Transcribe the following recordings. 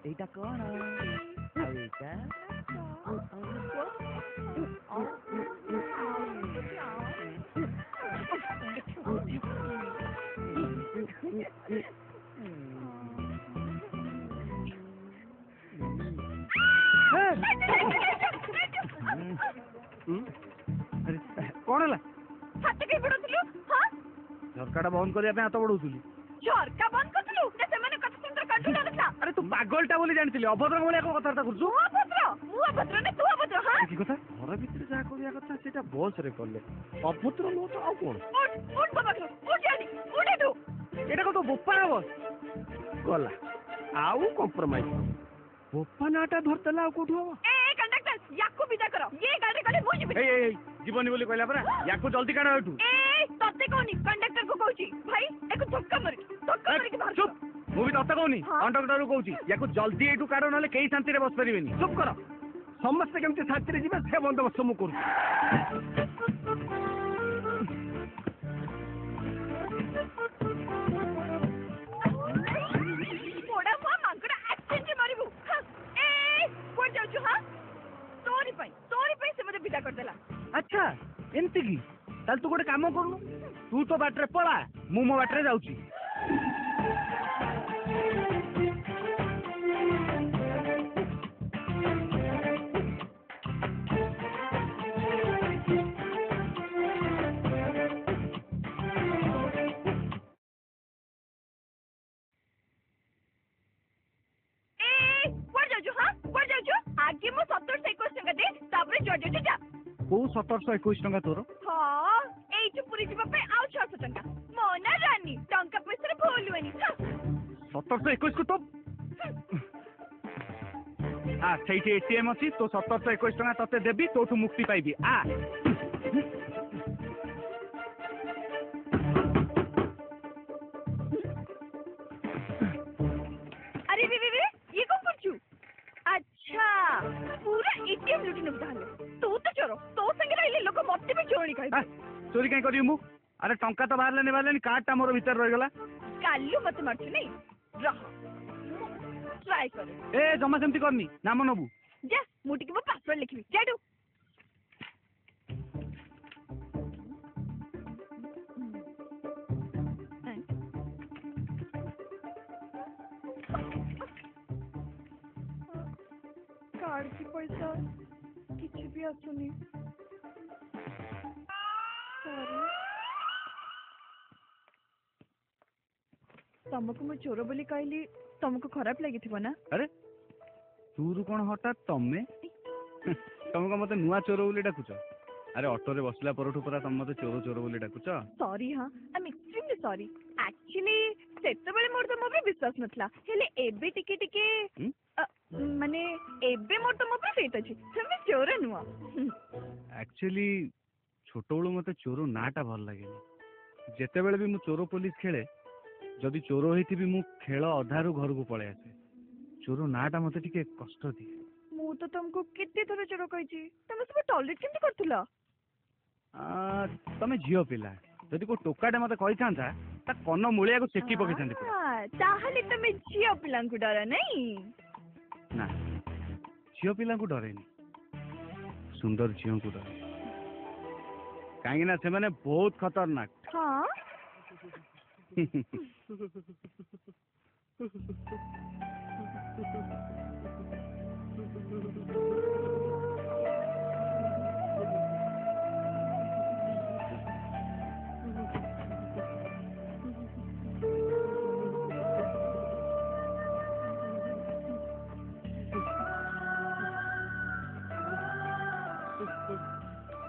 এইটা কোন এইটা कौन है हाथ कहीं बड़ोतलु हां झरकाटा बंद करिया पे हाथ बड़ौतुली झरका बंद करतलु ना सेमाने कत सुंदर काटू लागला अरे तू पागलटा बोली जानथिली अभद्र बोली एको कथार्ता करछु मु अभद्र ने तू अभद्र हां की कथा घर भीतर जा करिया कथा सेटा बस रे करले अभद्र लो तो आ कोन उठ बाबा उठ जानी उठ तू एटा को तो बोपा बस गला आउ compromise बोपा NATA धरतला Kotho a conductor याकू विदा करो ये गाड़ी गले मु जीवन ए जीवनी बोली कहला परा याकू जल्दी काढ एठू ए तते कोनी कंडक्टर को कहूची भाई एको धक्का मार के बाहर चुप मु भी तते कहूनी कंडक्टर को कहूची याकू जल्दी एठू काढ नले केही शांति रे बस परिबेनी चुप करो समस्त केमते शांति रे जीवा से बंदोबस्त मु करू पोड़ा मा मांगड़ा एक्सेंट मारिबू ए कोड जाउछु हां तोरी पई से मते विदा कर देला अच्छा एमती की ताल तू गोटे काम करू तू तो बाटरे पळा मु मो बाटरे जाउची आगे मो 1721 टका दे तापरे जज जा को 1721 टका तोर हां एइठु पुरी जिबा पे आउ 600 टका मोना रानी टंका पैसा रे भूलुनी 1721 को तो आ सेठी एटीएम अछि तो 1721 टका तते देबी तोठु मुक्ति पाइबी आ अरे वे ये कौन करछु अच्छा पूरा एटीएम लुटी न उठाले तू तो चोरो तो संगे रहिले लोक मते भी चोरी खाइ चोरी काई करियो मु अरे टंका तो बाहरले कार्ड टा मोर भीतर रह गला काल्लू मते मारछु नहीं रह ट्राई कर ए जमा सेमती करनी नाम नबू जा मुटी के पासवर्ड लिखबी जाडू कार्ड की पैसा किसी भी आसुनी तुमको मु चोर बोली कहली तुमको खराब लगी थी ना अरे तूरु कौन हठात तमे तुमको मते नुआ चोर बोली डाकुच अरे ऑटो रे बसला परठु परा तुम मते चोर चोर बोली डाकुच सॉरी हां I am extremely sorry actually सेते बेले मोर तो मोबे विश्वास नथला हेले एबे टिके टिके माने एबे मोर तो मोबे फेट अछि तुम चोर नुआ एक्चुअली छोटोळु मते चोर नाटा भल लागेनी जेते बेले भी मु चोर पुलिस खेले जदि चोर होइथिबी मु खेल अधारु घर को पळे आसे चोर नाटा मते टिके कष्ट दिए मु तो तुमको कितने थोड़े चोर कहिची तुम सब टॉयलेट केमती करथुला तमे जियो पिला जदि को टोकाटे मते कहि थांता ता कन्न मुळिया को चेकी पके थांती ताहले तमे जियो पिला को डर नहीं ना जियो पिला को डरेनी सुंदर जियो को डरे काहे ना से माने बहुत खतरनाक हां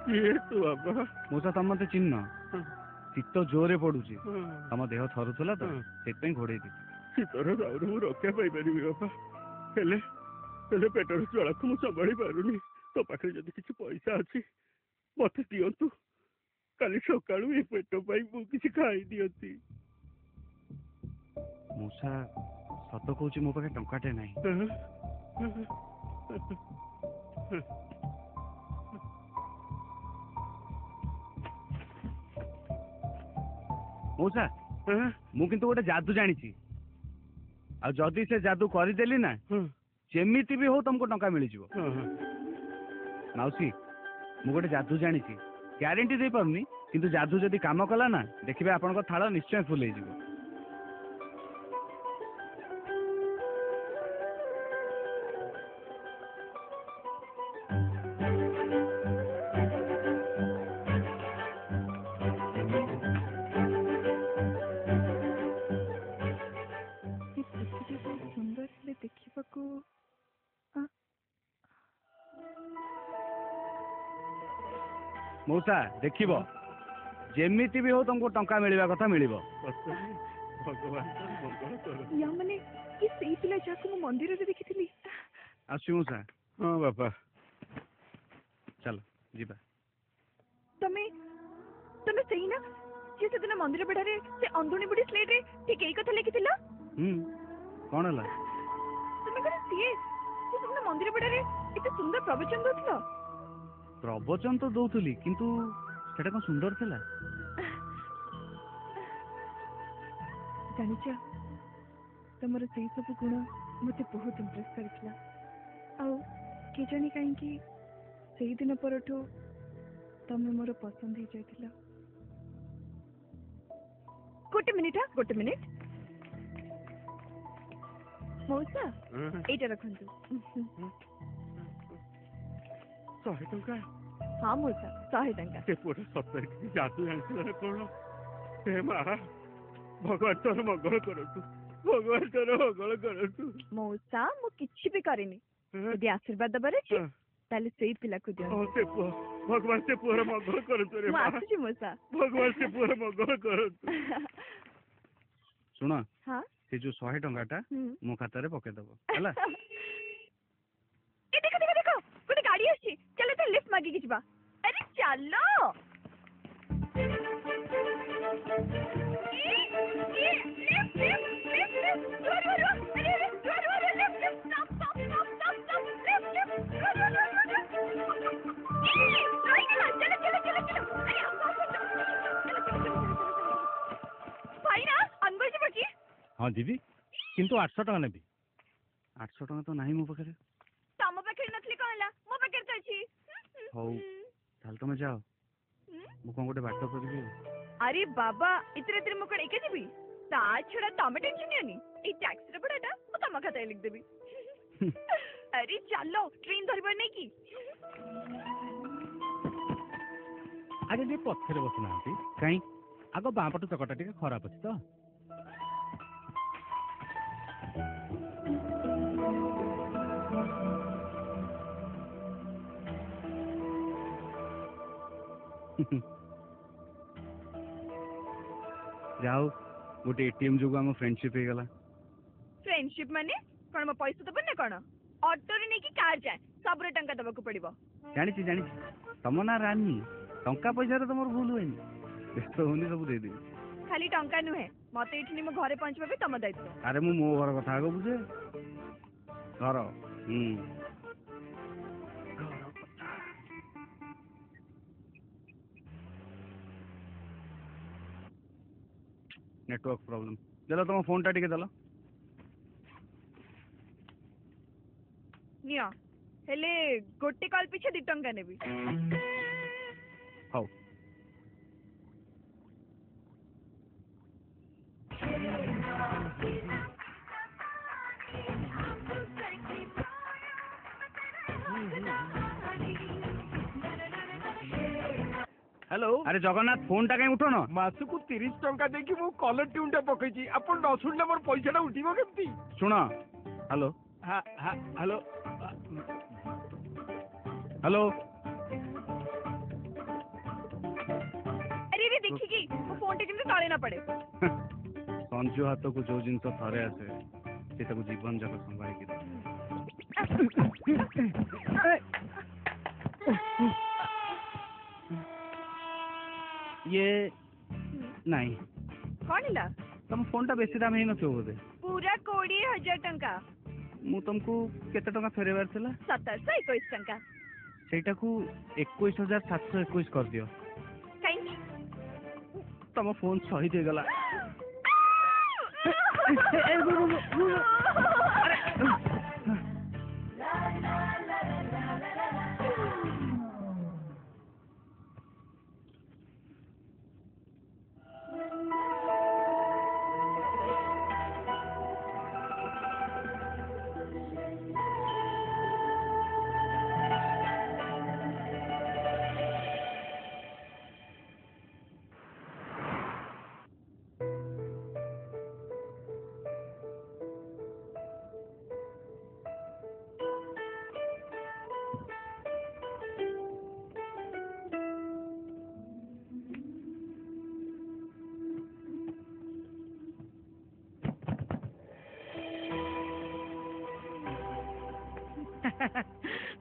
ये तू बाबा मोसा तम मते चिन्ह शीत जोरे पड़ुची तम देह थरुथला तो सेतपई घोड़े दी शीतर दाउर मु रक्षा पाई परिबी बाबा हेले हेले पेटर चला को मु संभाली पारुनी तो पाखरे जदी किछ पैसा अछि मते दियंतु काली सकाळू ए पेट पाई मु किछ खाई दियंती मोसा सत कहूची मो पाखे टंकाटे नाही ମଉସା ମୁଁ କିନ୍ତୁ ଗୋଟେ ଯାଦୁ ଜାଣିଛି, ଆଉ ଯଦି ସେ ଯାଦୁ କରିଦେଲି ନା ଯେମିତି ବି ହଉ ତମକୁ ଟଙ୍କା ମିଳିଯିବ। ମାଉସୀ ମୁଁ ଗୋଟେ ଯାଦୁ ଜାଣିଛି, ଗ୍ୟାରେଣ୍ଟି ଦେଇପାରୁନି, କିନ୍ତୁ ଯାଦୁ ଯଦି କାମ କଲା ନା ଦେଖିବେ ଆପଣଙ୍କ ଥାଳ ନିଶ୍ଚୟ ଫୁଲ ହେଇଯିବ। ସୁନ୍ଦର ହେଲେ ଦେଖିବାକୁ ମଉସା ଦେଖିବ ଯେମିତି ବି ହଉ ତମକୁ ଟଙ୍କା ମିଳିବା କଥା ମିଳିବ। ୟା ମାନେ କି ସେଇ ପିଲା ଯାହାକୁ ମୁଁ ମନ୍ଦିରରେ ଦେଖିଥିଲି। ଆସୁଛି ମଉସା। ହଁ ବାପା ଚାଲ ଯିବା। ତମେ ତମେ ସେଇ ନା ଯେ ସେଦିନ ମନ୍ଦିର ବେଢାରେ ସେ ଅନ୍ଧୁଣୀ ବୁଢୀ ସ୍ଲେଟରେ ଠିକ ଏଇ କଥା ଲେଖିଥିଲ? କଣ ହେଲା? ତମେ କଣ ସିଏ ସେଦିନ ମନ୍ଦିର ବେଢାରେ ଏତେ ସୁନ୍ଦର ପ୍ରବଚନ ଦଉଥିଲ? ପ୍ରବଚନ ତ ଦଉଥିଲି, କିନ୍ତୁ ସେଟା କଣ ସୁନ୍ଦର ଥିଲା? ଜାଣିଛ ତମର ସେଇ ସବୁ ଗୁଣ ମତେ ବହୁତ ଇମ୍ପ୍ରେସ କରିଥିଲା, ଆଉ କେଜାଣି କାହିଁକି ସେଇଦିନ ପରଠୁ ତମେ ମୋର ପସନ୍ଦ ହେଇଯାଇଥିଲ। ଗୋଟେ ମିନିଟ୍ ମଉସା ଏଇଟା ରଖନ୍ତୁ। 100 ଟଙ୍କା? ହଁ ମଉସା 100 ଟଙ୍କା। ସେ ପୁଅଟା ସତରେ କିଛି ଯାଦୁ ଜାଣିଥିଲା ନା କଣ? ହେ ମା ଭଗବାନ ତୋର ମଙ୍ଗଳ କରନ୍ତୁ, ଭଗବାନ ତୋର ମଙ୍ଗଳ କରନ୍ତୁ। ମଉସା ମୁଁ କିଛି ବି କରିନି, ଯଦି ଆଶୀର୍ବାଦ ଦବାର ଅଛି ତାହେଲେ ସେଇ ପିଲାକୁ ଦିଅନ୍ତୁ। ସେ ପୁଅ, ଭଗବାନ ସେ ପୁଅର ମଙ୍ଗଳ କରନ୍ତୁ ରେ ମୁଁ ମା। ଆସୁଛି ମଉସା। ଭଗବାନ ସେ ପୁଅର ମଙ୍ଗଳ କରନ୍ତୁ। ଶୁଣ ହଁ ସେ ଯୋଉ 100 ଟଙ୍କାଟା ମୋ ଖାତାରେ ପକେଇଦବ ହେଲା। ଏ ଦେଖ ଗୋଟେ ଗାଡି ଆସିଛି, ଚାଲ ତ ଲିଫ୍ଟ ମାଗିକି ଯିବା। ଆରେ ଚାଲ। ହଁ ଯିବି, କିନ୍ତୁ 800 ଟଙ୍କା ନେବି। 800 ଟଙ୍କା ତ ନାହିଁ ମୋ ପାଖରେ। ତମ ପାଖରେ ନଥିଲେ କଣ ହେଲା, ମୋ ପାଖରେ ତ ଅଛି। ହଉ ତାହେଲେ ତମେ ଯାଅ, ମୁଁ କଣ ଗୋଟେ ବାଟ କରିବି। ଆରେ ବାବା ଏଥିରେ ମୁଁ କଣ ଏକା ଯିବି? ତା ଛଡା ତମେ ଟେନସନ ନିଅନି, ଏଇ ଟ୍ୟାକ୍ସିର ଭଡାଟା ମୁଁ ତମ ଖାତାରେ ଲିଖିଦେବି। ଆରେ ଚାଲ ଟ୍ରେନ ଧରିବାର ନାଇଁ କି? ଆগে ଟିକେ ପଛରେ ବସୁନାହାନ୍ତି କାହିଁ? ଆଗ ବାଁ ପଟ ଚକଟା ଟିକେ ଖରାପ ଅଛି ତ। ଯାଉ ଗୋଟେ ଏଟିଏମ ଯୋଗୁ ଆମ ଫ୍ରେଣ୍ଡସିପ ହେଇଗଲା। ଫ୍ରେଣ୍ଡସିପ ମାନେ କଣ ମୋ ପଇସା ଦବ ନା କଣ? ଅଟୋରେ ନେଇକି କାର ଯାଏ, ସବୁରେ ଟଙ୍କା ଦବାକୁ ପଡିବ। ଜାଣିଛି ତମ ନା ରାନୀ, ଟଙ୍କା ପଇସାରେ ତମର ଭୁଲ ହୁଏନି। ବ୍ୟସ୍ତ ହଉନି, ସବୁ ଦେଇଦେବି। ଖାଲି ଟଙ୍କା ନୁହେଁ, ମତେ ଏଠି ମୋ ଘରେ ପହଞ୍ଚିବା ବି ତମ ଦାୟିତ୍ୱ। ଆରେ ମୁଁ ମୋ ଘର କଥା ଆଗ ବୁଝେ। ଘର ନେଟୱାର୍କ ପ୍ରୋବ୍ଲେମ। ଦେଲ ତମ ଫୋନ ଟା ଟିକେ ଦେଲ। ନିଅ, ହେଲେ ଗୋଟେ କଲ୍ ପିଛା 2 ଟଙ୍କା ନେବି। ହଉ। ହ୍ୟାଲୋ। ଆରେ ଜଗନ୍ନାଥ ଫୋନ ଟା କାଇଁ ଉଠଉନ? ମାସକୁ 30 ଟଙ୍କା ଦେଇକି ମୁଁ କଲର ଟ୍ୟୁନ୍ ଟା ପକେଇଛି, ଆପଣ ନ ଶୁଣିଲେ ମୋର ପଇସାଟା ଉଠିବ କେମିତି? ଶୁଣ। Hello hello hello. ଆରେ ଦେଖିକି ମୋ ଫୋନ ଟା କେମିତି ତଳେ ନା ପଡେ। ସଞ୍ଜୁ ହାତକୁ ଯୋଉ ଜିନିଷ ଥରେ ଆସେ ସେ ତାକୁ ଜୀବନ ଯାକ ସମ୍ଭାଳିକି ରଖେ। ଇଏ ନାଇଁ କଣ ହେଲା? ତମ ଫୋନ ଟା ବେଶୀ ଦାମ ହେଇନଥିବ ବୋଧେ? ପୁରା 20,000 ଟଙ୍କା। ମୁଁ ତମକୁ କେତେ ଟଙ୍କା ଫେରେଇବାର ଥିଲା? 721 ଟଙ୍କା। ସେଇଟାକୁ 21,721 କରିଦିଅ। କାହିଁକି? ତମ ଫୋନ୍ ଶହୀଦ ହେଇଗଲା।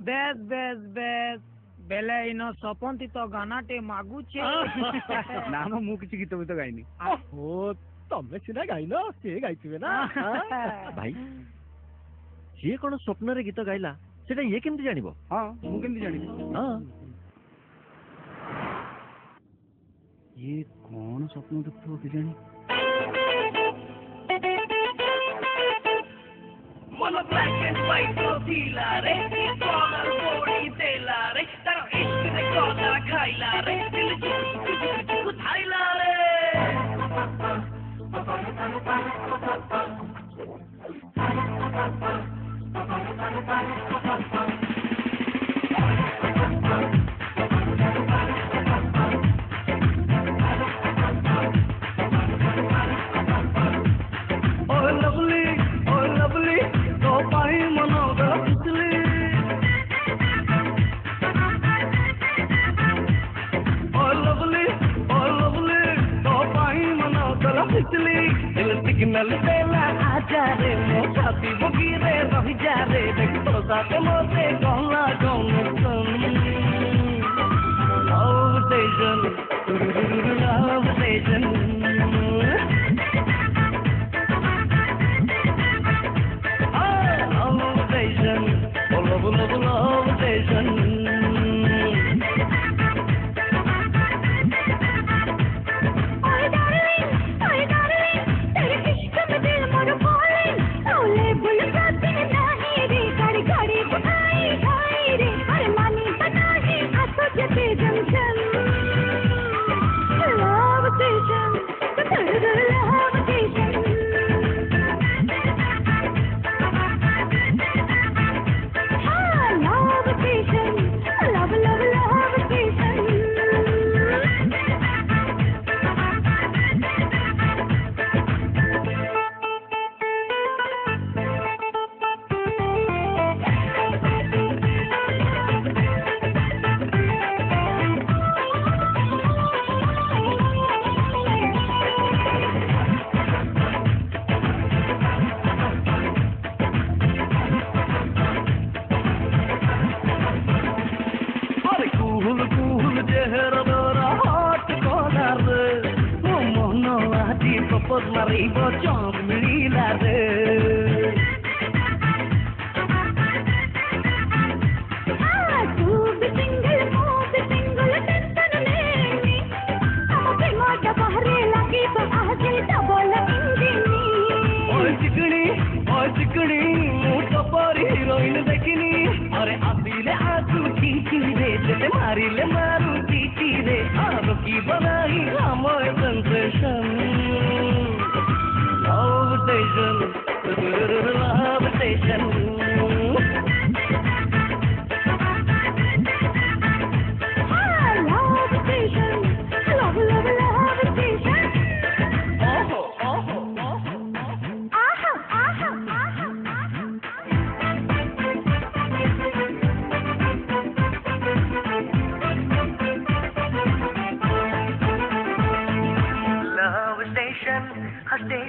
বেশ বেশ বেশ বেলে ইন সপন্তি তো গানাটে মাগুছে। ନା ମ ମୁଁ କିଛି ଗୀତ ଫୀତ ଗାଇନି। ଓ ତମେ ସିନା ଗାଇନ, ସିଏ ଗାଇଥିବେ ନା। ଭାଇ ସିଏ କଣ ସ୍ୱପ୍ନରେ ଗୀତ ଗାଇଲା ସେଟା ଇଏ କେମିତି ଜାଣିବ? ହଁ ମୁଁ କେମିତି ଜାଣିବି? ହଁ ଇଏ କଣ ସ୍ୱପ୍ନ ଦେଖୁଥିବ କେଜାଣି? Mano black and white ଥିଲା ରେ କଲର ପୋଡ଼ି ଦେଲା ରେ ତାର ଇସ୍କ କଲର ଖାଇଲା ରେ ଦିଲ ଚୁକୁ ଥାଇଲା ରେ सिग्नल देला आजा रे मो छाती बुकी रे रही जा रे देख तो साथे मोते गला गौन सुन love station love station love station love love love station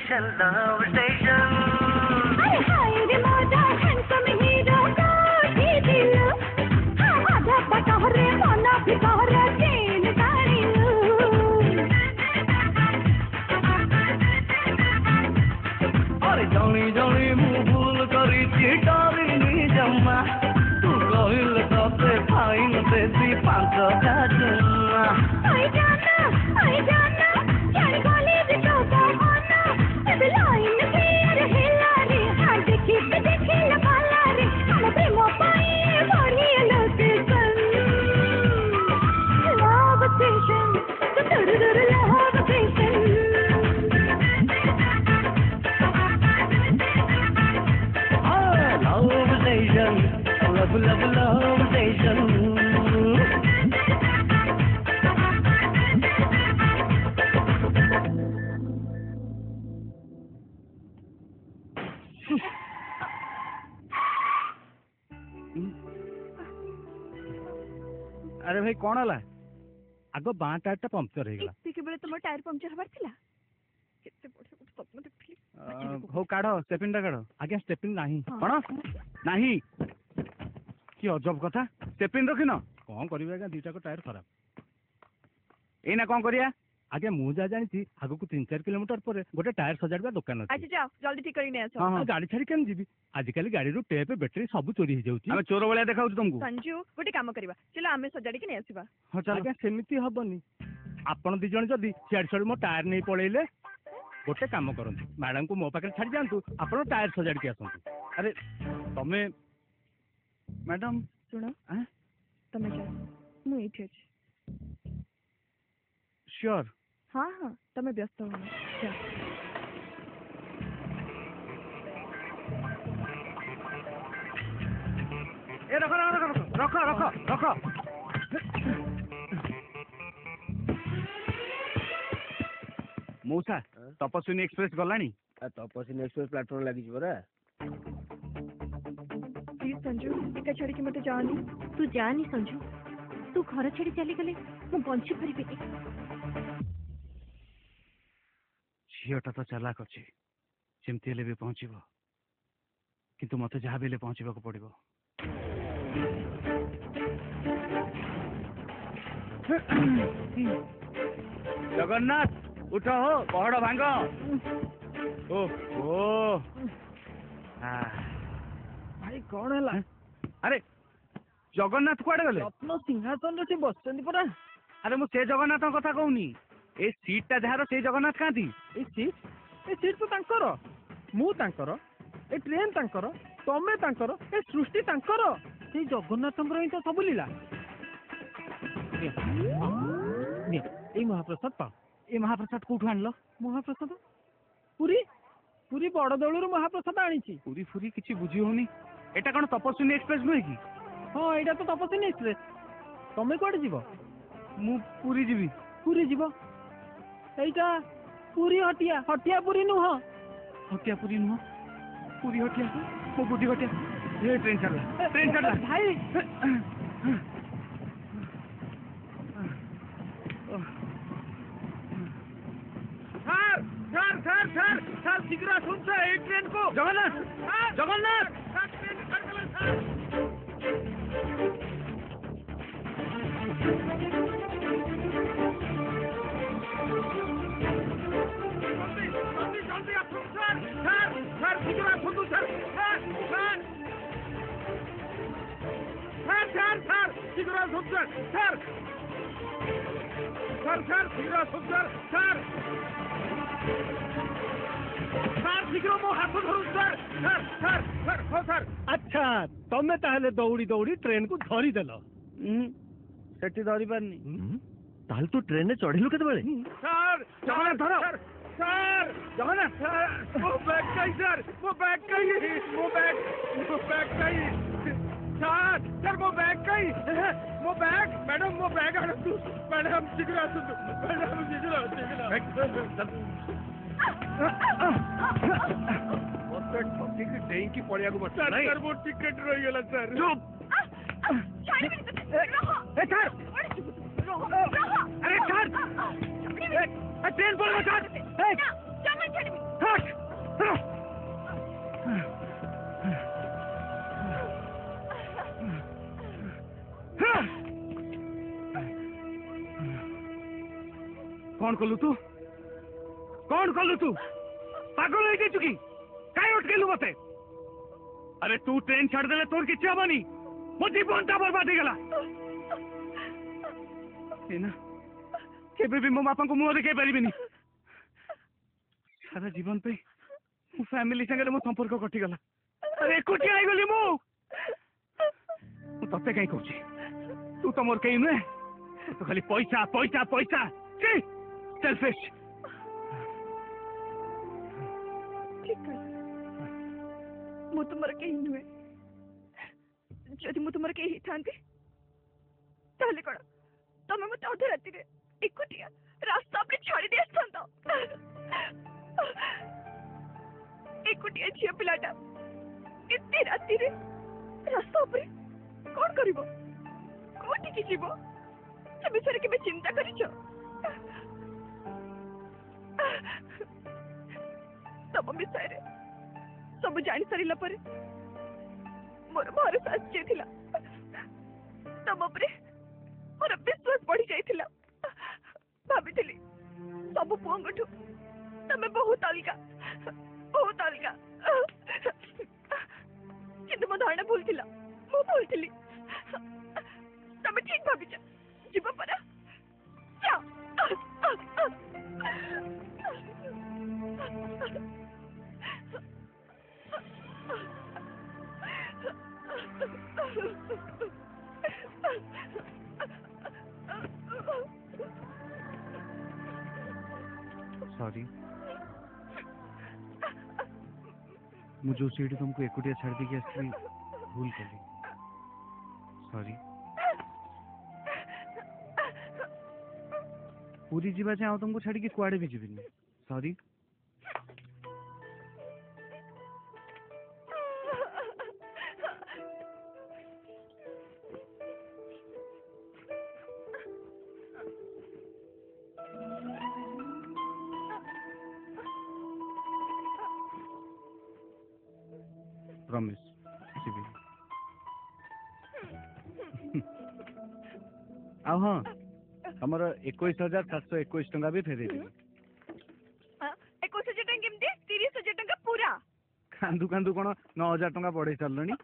I don't know. station, the love station. Love station. अरे भाई कौन है आग बाँ टायर पंक्चर हो ଏତିକି ବେଳେ ତମ ଟାୟାର ପମ୍ପଚର ହବାର ଥିଲା କେତେ ବଢିଆ ଗୋଟେ ସ୍ୱପ୍ନ ଦେଖିଥିଲି ହଉ କାଢ ଷ୍ଟେପିନ ଟା କାଢ ଆଜ୍ଞା ଷ୍ଟେପିନ ନାହିଁ ହଁ। କଣ ନାହିଁ କି ଅଜବ କଥା ଷ୍ଟେପିନ ରଖିନ କଣ କରିବେ ଆଜ୍ଞା ଦିଟାକ ଟାୟାର ଖରାପ ଏଇନା କଣ କରିବା ଆଜ୍ଞା ମୁଁ ଯାହା ଜାଣିଛି ଆଗକୁ 3-4 କିଲୋମିଟର ପରେ ଗୋଟେ ଟାୟାର ସଜାଡିବା ଦୋକାନ ଅଛି ଆଚ୍ଛା ଯାଅ ଜଲ୍ଦି ଠିକ କରିକି ନେଇ ଆସ ହଁ ଗାଡି ଛାଡି କେମିତି ଯିବି ଆଜିକାଲି ଗାଡିରୁ ଟେପ ବ୍ୟାଟେରୀ ସବୁ ଚୋରି ହେଇଯାଉଛି ଆମେ ଚୋର ଭଳିଆ ଦେଖାଉଛୁ ତମକୁ ସଞ୍ଜୁ ଗୋଟେ କାମ କରିବା ଚାଲ ଆମେ ସଜାଡିକି ନେଇ ଆସିବା ହଁ ଚାଲ ଆଜ୍ଞା ସେମିତି ହବନି ଆପଣ ଦି ଜଣ ଯଦି ସିଆଡୁ ସିଆଡୁ ମୋ ଟାୟାର ନେଇ ପଳେଇଲେ ଗୋଟେ କାମ କରନ୍ତୁ ମ୍ୟାଡାମକୁ ମୋ ପାଖରେ ଛାଡି ଯାଆନ୍ତୁ ଆପଣ ଟାୟାର ସଜାଡିକି ଆସନ୍ତୁ ଆରେ ତମେ ମ୍ୟାଡାମ ଶୁଣ ତମେ ଯାଅ ମୁଁ ଏଇଠି ଅଛି ସିଓର ହଁ ହଁ ତମେ ବ୍ୟସ୍ତ ହୁଅ ଯାଅ ଏ ରଖ ରଖ ରଖ ରଖ ରଖ ରଖ ମଉସା ତପସ୍ୱିନୀ ଏକ୍ସପ୍ରେସ ଗଲାଣି ତପସ୍ୱିନୀ ଏକ୍ସପ୍ରେସ ପ୍ଲାଟଫର୍ମ ଲାଗିଛି ପରା ପ୍ଲିଜ ସଞ୍ଜୁ ଏକା ଛାଡିକି ମତେ ଯାଅନି ତୁ ଯାନି ସଞ୍ଜୁ ତୁ ଘର ଛାଡି ଚାଲିଗଲେ ମୁଁ ବଞ୍ଚି ପାରିବିନି ଝିଅଟା ତ ଚାଲାକ ଅଛି ଯେମିତି ହେଲେ ବି ପହଞ୍ଚିବ କିନ୍ତୁ ମତେ ଯାହା ବି ହେଲେ ପହଞ୍ଚିବାକୁ ପଡିବ ଜଗନ୍ନାଥ ଉଠ ହୋ ପହଡ ଭାଙ୍ଗ ଓ ଭାଇ କଣ ହେଲା ଆରେ ଜଗନ୍ନାଥ କୁଆଡେ ଗଲେ ରତ୍ନ ସିଂହାସନରେ ସେ ବସିଛନ୍ତି ପରା ଆରେ ମୁଁ ସେ ଜଗନ୍ନାଥଙ୍କ କଥା କହୁନି ଏ ସିଟ୍ ଟା ଯାହାର ସେଇ ଜଗନ୍ନାଥ କାହାନ୍ତି ଏ ସିଟ୍ ତ ତାଙ୍କର ମୁଁ ତାଙ୍କର ଏ ଟ୍ରେନ ତାଙ୍କର ତମେ ତାଙ୍କର ଏ ସୃଷ୍ଟି ତାଙ୍କର ସେଇ ଜଗନ୍ନାଥଙ୍କର ହିଁ ତ ସବୁ ଲୀଳା ଏଇ ମହାପ୍ରସାଦ ପାଅ ଏ ମହାପ୍ରସାଦ କୋଉଠୁ ଆଣିଲ ମହାପ୍ରସାଦ ପୁରୀ ପୁରୀ ବଡ ଦେଉଳରୁ ମହାପ୍ରସାଦ ଆଣିଛି ପୁରୀ ଫୁରୀ କିଛି ବୁଝି ହଉନି ଏଟା କଣ ତପସ୍ୱିନୀ ଏକ୍ସପ୍ରେସ ନୁହେଁ କି ହଁ ଏଇଟା ତ ତପସ୍ୱିନୀ ଏକ୍ସପ୍ରେସ ତମେ କୁଆଡେ ଯିବ ମୁଁ ପୁରୀ ଯିବି ପୁରୀ ଯିବ এইটা পুরী হটিয়া হটিয়া পুরী নুহ হটিয়া পুରୀ ନୁହଁ ପୁରୀ ହଟିଆ ମୋ ବୁଦ୍ଧି ହଟିଆ ଏ ଟ୍ରେନ ଛାଡ଼ିଲା ভাই স্যার শীঘ্র আসুন স্যার এই ট্রেন কো জগন্নাথ জগন্নাথ আচ্ছা তমে তাহলে দৌড়ি দৌড়ি ট্রেন কু ধরি দেল সেটি ধরি পারনি তাহলে তু ট্রেনে চড়িলু কেতবেলে স্যার জগন্নাথ ধরো স্যার জগন্নাথ ମୋ ବ୍ୟାଗ୍ କାଇଁ ସାର୍ ମୋ ବ୍ୟାଗ୍ କାଇଁ ମୋ ବ୍ୟାଗ୍ କାଇଁ ସାର୍ ସାର୍ ମୋ ବ୍ୟାଗ୍ କାଇଁ ମୋ ବ୍ୟାଗ୍ ମ୍ୟାଡାମ ମୋ ବ୍ୟାଗ୍ ଆଣନ୍ତୁ ମ୍ୟାଡାମ ଶୀଘ୍ର ଆସନ୍ତୁ ମ୍ୟାଡାମ ଶୀଘ୍ର ମତେ ଠକିକି ଡେଇଁକି ପଳେଇବାକୁ ପଡିଲା ସାର୍ ମୋ ଟିକେଟ ରହିଗଲା ସାର୍ ଚୁପ୍ ସାର୍ अरे सर ट्रेन पड़ेगा सर कौन कलु तू पागल हो गई चुकी कहीं अटकेलु मते अरे तू ट्रेन छाड़ देले तोर किछि हबनी मो जीवन ता बर्बाद हो गला केबे भी मो बापा को मुंह देखाई पारिबिनी सारा जीवन पे मो फैमिली संगे मो संपर्क कटि गला अरे एकुटिया आई गली मो तते कहीं कहूची तू तो मोर कहीं नुहे तो खाली पैसा पैसा पैसा सेल्फिश। ठीक है मु तुमर कहीं नुहे जदि मु तुमर कहीं थांती ताले कण तमे मते अध राति रे एकुटिया रास्ता पे छाड़ी दे आसंता एकुटिया झिया पिलाटा एते राति रे रास्ता पे कौन करिवो कोठी की जीवो से बिचारे के चिंता करिछो तब विषय सब जानी सारिला पर मोर भरोसा आसिला तब उपरे मोर विश्वास बढ़ी जाइथिला भाभी सब पुओंगठु तमे बहुत अलगा किंतु मो धारणा भूल थिला मो भूल थिली तमे ठीक भाभी जीव परा जा सॉरी मुझे उस सीढ़ी तुमको एकुटिया छाड़ दी कि भूल कर ली सॉरी पूरी जीवा चाहे तुमको छाड़ी कि कुआड़े भी जीविनी सॉरी प्रॉमिस आउ हाँ हमर 21,721 टंका भी फेरे देबी 21,000 टंका केमती 30,000 टंका पूरा कांदू कांदू कोन 9,000 टंका पड़े चलनी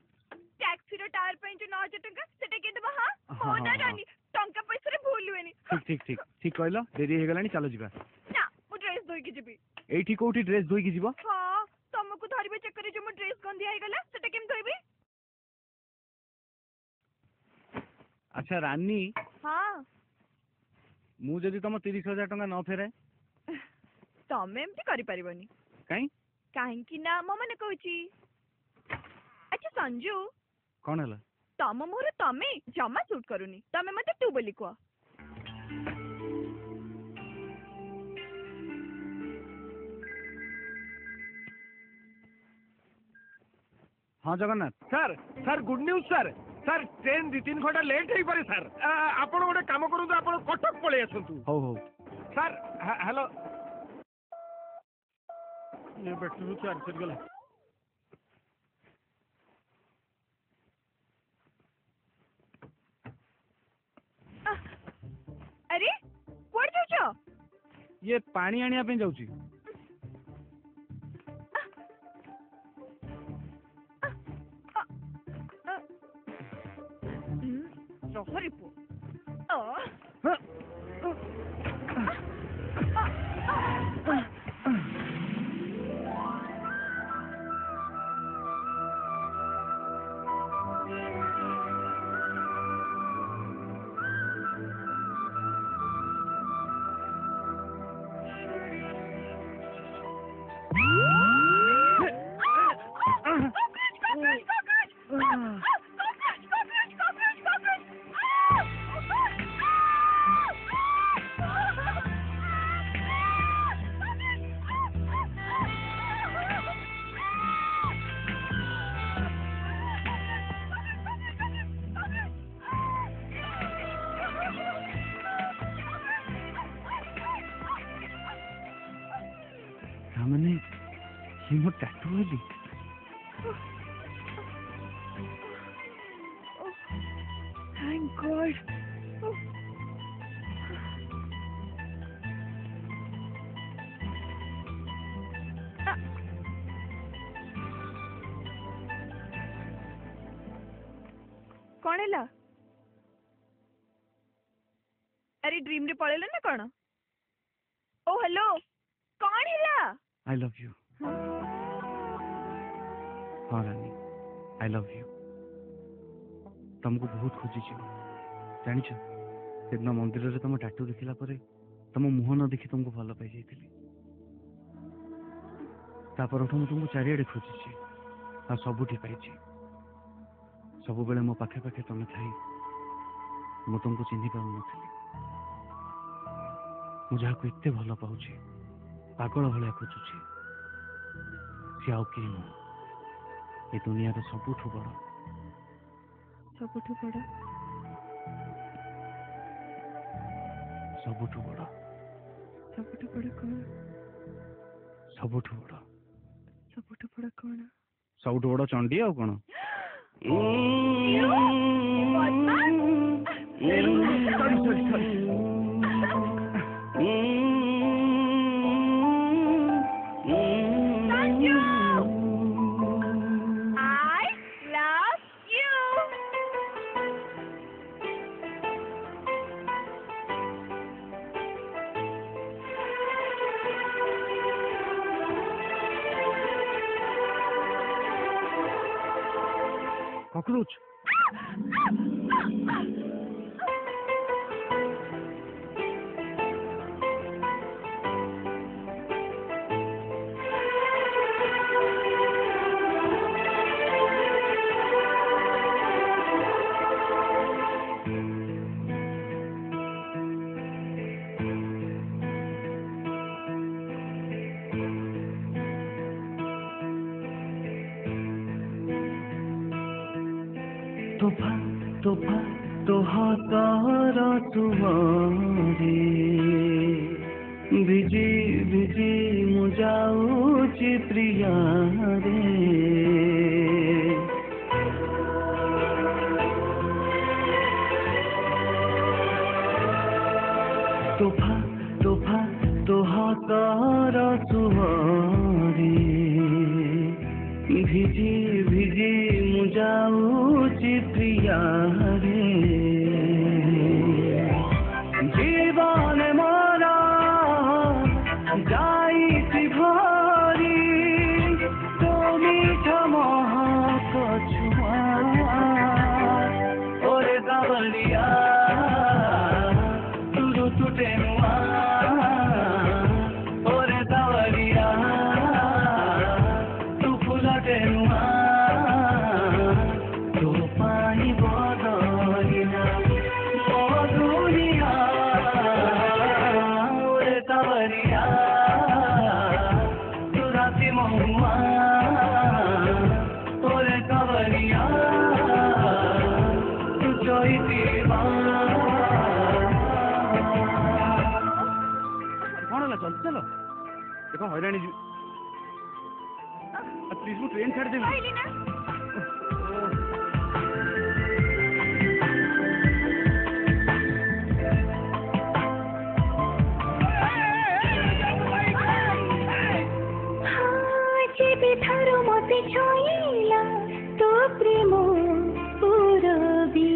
टैक्सी रो टायर पे जो 9,000 टंका सेटा के देबा हां होना रानी टंका पैसा रे भूल हुएनी ठीक ठीक ठीक ठीक कहलो देरी हे गलानी चलो जीवा ना मु ड्रेस धोई के जीबी एठी कोठी ड्रेस धोई के जीवो हां तुमको धरबे चक्कर जो मु ड्रेस गंदी आइ गला सेटा केम धोइबी अच्छा रानी हां मु जदी तुम 30,000 टंका न फेरे तमे एमती करि परिबनी काई काहे कि ना मो माने कहूची अच्छा संजू कौन हला तम मोर तमे जमा सूट करूनी तमे मते तू बोली को हाँ Jagannath sir sir good news sir sir train 2-3 घंटा लेट हो पारे सर आपण गोटे काम करूँ आपण कटक पळै आसंतु हो हो सर हेलो ये बैटरी चार्ज कर गला अरे कोड जाउछो ये पानी आनिया पे जाउची हरि पो हमने ये मो टैटू वाली थैंक गॉड कौन है ला अरे ड्रीम रे पळेला ना कौन ओ हेलो कौन है ला आई लव यू हाँ रानी आई लव यू तुमको बहुत खोजी जानी सेदिन मंदिर रे तुम टाटू देखिला परे तुम मुह न देखी तुमको भल पाई जाइथिली तापर तुमको चारिआडे खोजिछि आ सबुठी पाइछि सब बेले मो पाखे पाखे तुम थाई मु तुमको चिन्ह पाऊ नथिली मु जहाको एते भल पाउछि पागल भलिया खोजुछि से आउ के ए दुनिया रे सबुठु बड़ सबुठु बड़ सबुठु बड़ सबुठु बड़ कौन सबुठु बड़ सबुठु बड़ कौन सबुठु बड़ चंडी आउ कोन कॉकरोच तोफा तोफा तोहार तुमारे बिजी बिजी मु जाऊची प्रिया रे तोफा तोफा तोहार तुमारे भिजी भिजी मु जाऊची प्रिया रे जीवन मोरा जाईती भरी तो मीठा महक छुआ ओरे दावलिया तुरु तुटे नुआ ओरे दावलिया तू फुलटे नुआ तो पानी बदलिना दुनिया ओरे दावलिया तू राती महुआ ओरे दावलिया तू जोईती कौन है चल चलो देखो हैरानी जी प्लीज वो ट्रेन छाड़ देवी कहली ना ଥାରୁ ମତେ ଛୁଇଁଲା ତୋ ପ୍ରେମ ପୁରବି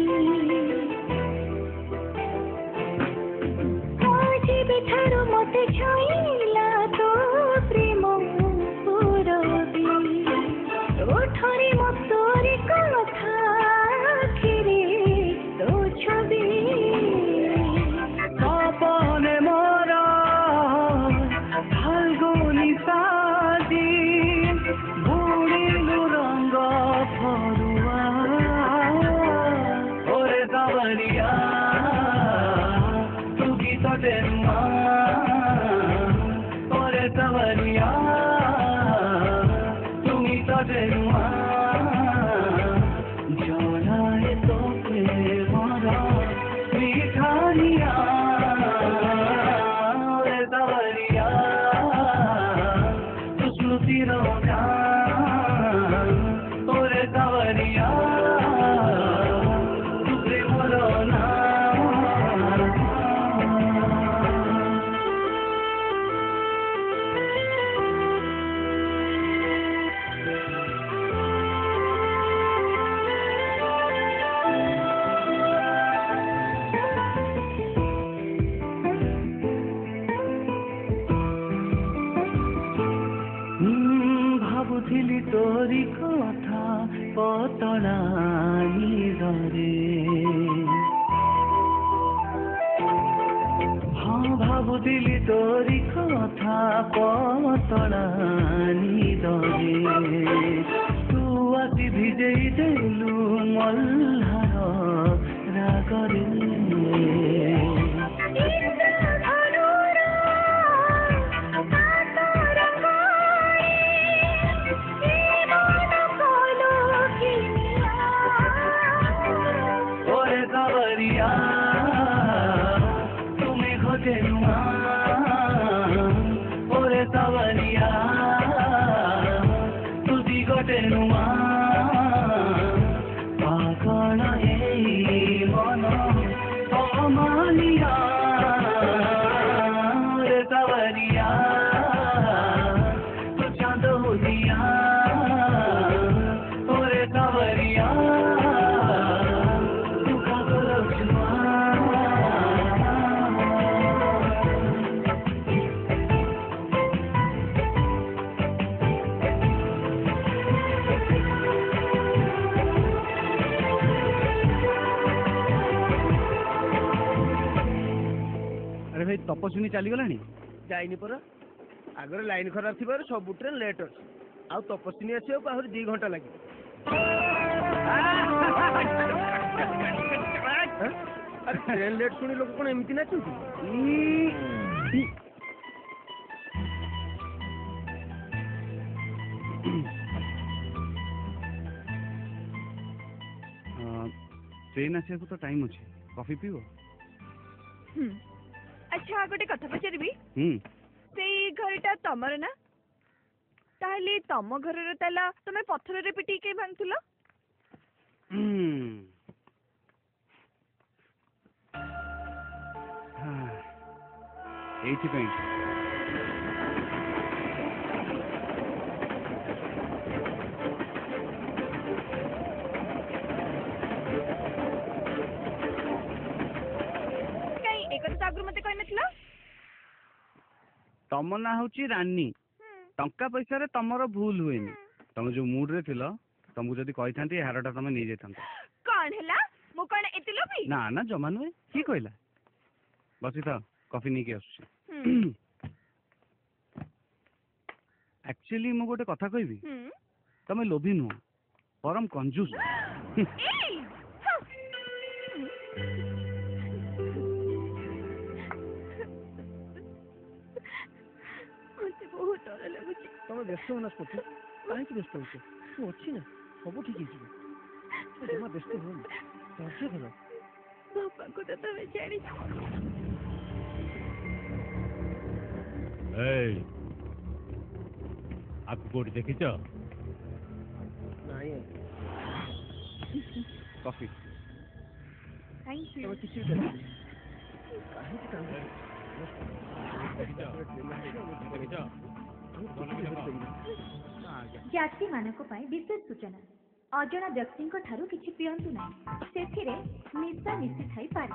ଯେବେ ଥାରୁ ମତେ ଛୁଇଁଲା ତୋ ପ୍ରେମ ପୁରବି ଓଠରେ ମତୋରେ କଥା ଆଖିରେ ତୋ ଛବି सपने मोरा फाल्गुनी साजी बुढ़िलु रंग फरुआ ओरे दावलिया तू गीत टेनुआ ओरे दावलिया तू गीत टेनुआ जड़ाए तो प्रेमरा मिठानिया ओरे दावलिया तू स्मृति रोगा ओरे दावलिया तू प्रेम रोना ଭାବୁଥିଲି ତୋରି କଥା ପତଳା ନିରରେ ଭାବୁଥିଲି ତୋରି କଥା ପତଳା ନିଦରେ ତୁ ଆସି ଭିଜେଇ ଦେଲୁ ମଲ୍ହାର ରାଗରେ ওরে কাবরিয়া তুমি খোঁজে নুমা ওরে কাবরিয়া তুই গোটে নুমা পাগল এই মন অমানিয়া ওরে কাবরিয়া তু চাঁদ দিয়া ওরে কাবরিয়া ଆରେ ଭାଇ ତପସ୍ୱିନୀ ଚାଲିଗଲାଣି? ଯାଇନି ପରା ଆଗରେ ଲାଇନ ଖରାପ ଥିବାରୁ ସବୁ ଟ୍ରେନ ଲେଟ୍ ଅଛି ଆଉ ତପସ୍ୱିନୀ ଆସିବାକୁ ଆହୁରି 2 ଘଣ୍ଟା ଲାଗିବ ଆରେ ଟ୍ରେନ ଲେଟ୍ ଶୁଣି ଲୋକ କଣ ଏମିତି ନାଚନ୍ତି ट्रेन ଆସିବାକୁ ତ ଟାଇମ୍ ଅଛି କଫି ପିଇବ? ଆଚ୍ଛା ଗୋଟେ କଥା ପଚାରିବି ହୁଁ ସେଇ ଘରଟା ତମର ନା? ତାହେଲେ ତମ ଘରର ତାଲା ତମେ ପଥରରେ ପିଟିକି କାଇଁ ଭାঙୁଥିଲ? ଏଇଥିପାଇଁ କାଇଁ ଏ କଥା ତ ଆଗରୁ ମତେ କହିନଥିଲ? ତମ ନାଁ ହଉଛି ରାନୀ। ଟଙ୍କା ପଇସାରେ ତମର ଭୁଲ ହୁଏନି। ତମେ ଯୋଉ ମୁଡ୍ ରେ ଥିଲ ତମକୁ ଯଦି କହିଥାନ୍ତି ଏ ହାରଟା ତମେ ନେଇଯାଇଥାନ୍ତ। କଣ ହେଲା? ମୁଁ କଣ ଏତେ ଲୋଭି? ନା ନା ଜମା ନୁହେଁ। କିଏ କହିଲା? ବସିଥାଅ କଫି ନେଇକି ଆସୁଛି। ଆକ୍ଚୁଆଲି ମୁଁ ଗୋଟେ କଥା କହିବି, ତମେ ଲୋଭି ନୁହଁ ବରଂ କଞ୍ଜୁସ। ବହୁତ ଡର ଲାଗୁଛି। ତମେ ବ୍ୟସ୍ତ ହୁଅ ନା ସ୍ପତି, କାହିଁକି ବ୍ୟସ୍ତ ହଉଛ? ମୁଁ ଅଛି ନା, ସବୁ ଠିକ ହେଇଯିବ। ଜମା ବ୍ୟସ୍ତ ହୁଅନି, ଧୈର୍ଯ୍ୟ ଧର। ବାପାଙ୍କୁ ତ ତମେ ଜାଣିଛ। ଆକୁ କୋଉଠି ଦେଖିଛ? ନାଇଁ କଫି ଥ୍ୟାଙ୍କ ୟୁ। ତମେ କିଛି ବି କାହିଁକି କାନ୍ଦୁଛ? ଯାତ୍ରୀ ମାନଙ୍କ ପାଇଁ ବିଶେଷ ସୂଚନା, ଅଜଣା ବ୍ୟକ୍ତିଙ୍କ ଠାରୁ କିଛି ପିଅନ୍ତୁ ନାହିଁ, ସେଥିରେ ନିଶା ମିଶି ଥାଇପାରେ।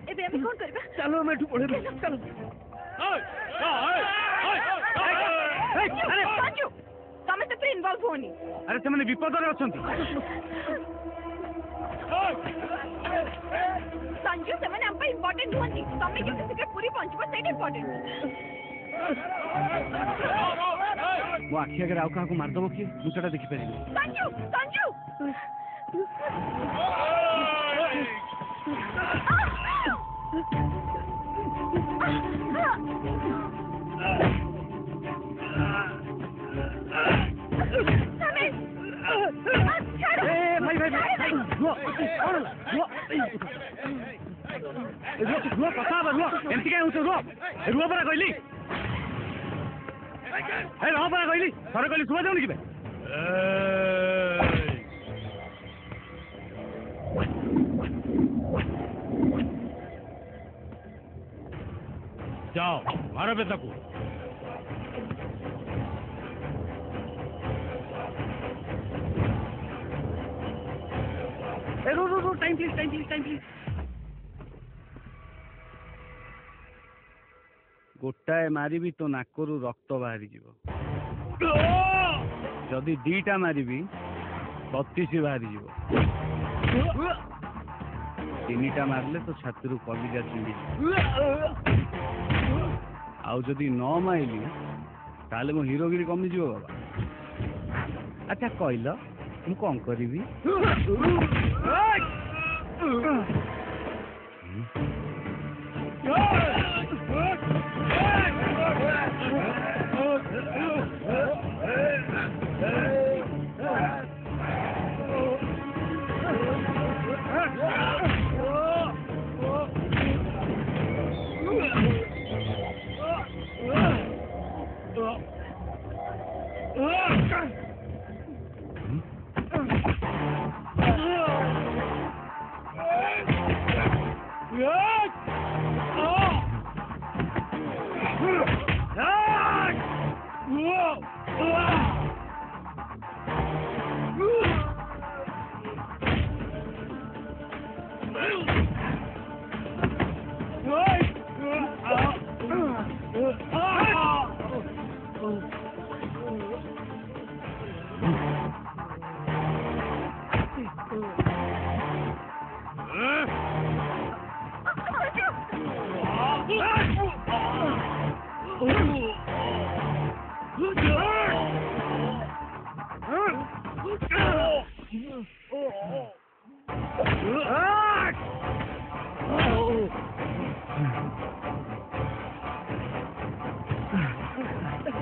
ଏବେ ଆମେ କଣ କରିବା? ଚାଲ ଆମେ ଏଠୁ ପଳେଇବା, ଚାଲ। ତମେ ସେଥିରେ ଇନଭଲ୍ଭ ହୁଅନି। ଆରେ ସେମାନେ ବିପଦରେ ଅଛନ୍ତି। ସଞ୍ଜୁ, ସେମାନେ ଆମ ପାଇଁ ଇମ୍ପୋର୍ଟାଣ୍ଟ ନୁହନ୍ତି। ତମେ କେତେ ଶୀଘ୍ର ପୁରୀ ପହଞ୍ଚିବ ସେଇଟା ଇମ୍ପୋର୍ଟାଣ୍ଟ। ମୋ ଆଖି ଆଗରେ ଆଉ କାହାକୁ ମାରିଦବ କିଏ, ମୁଁ ସେଟା ଦେଖିପାରିବି। ସଞ୍ଜୁ, ସଞ୍ଜୁ। କଥା ହବା, ରୁହ। ଏମିତି କାଇଁ ହଉଛ? ରୁହ ପରା କହିଲି। ରହ ପରା କହିଲି। ଥରେ କହିଲି ଶୁଭା ଯାଉନି କିବେ? ଯାଅ ମାର ବେ ତାକୁ। Time please, time please, time please. गोटाए मारिबी तो नाकरू रक्त बाहरी जीव। जदि दीटा मारिबी 32 बाहरी जीव 3टा मारले तो छाती रू कलिजा चिंडी आउ जदि न माइली ताले मो हीरोगिरी कमी जीव बाबा अच्छा कहल मु कौन करी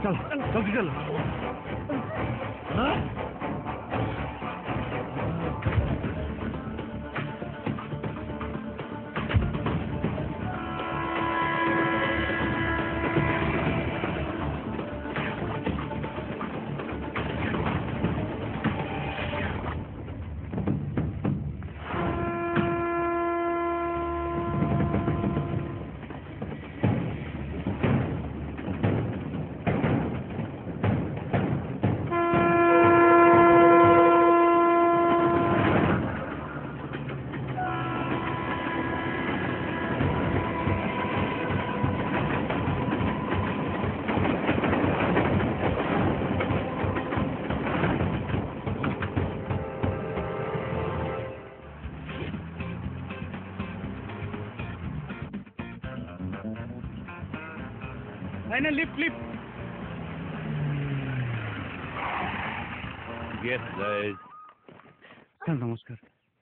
चल जल्दी चल ना lift lift yes guys sir नमस्कार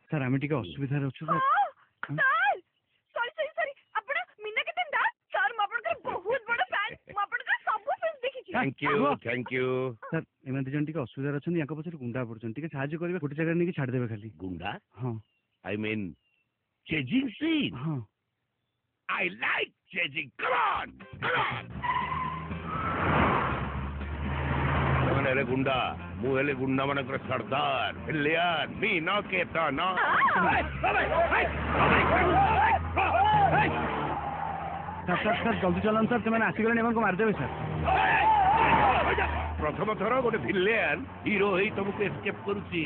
सर आम टिके असुविधा अच्छु सर सॉरी सॉरी सॉरी आपण मीना के दिन दा सर म आपण के बहुत बड़ फैन म आपण के सब फिल्म देखि छी थैंक यू सर एमे दि जन टिके असुविधा अछन याका पछर गुंडा पड़छन टिके सहाय्य करबे गोटे जगह नेकी छाड़ देबे खाली गुंडा हां आई मीन चेजिंग सीन हां I like chasing. Come on. रे गुंडा मुहले गुंडा मन कर सरदार विलियन मी न केता न सर जल्दी चलन सर तुम आसिगले एमन को मार देबे सर प्रथम थर गोटे विलियन हीरो ही तुमको एस्केप करूची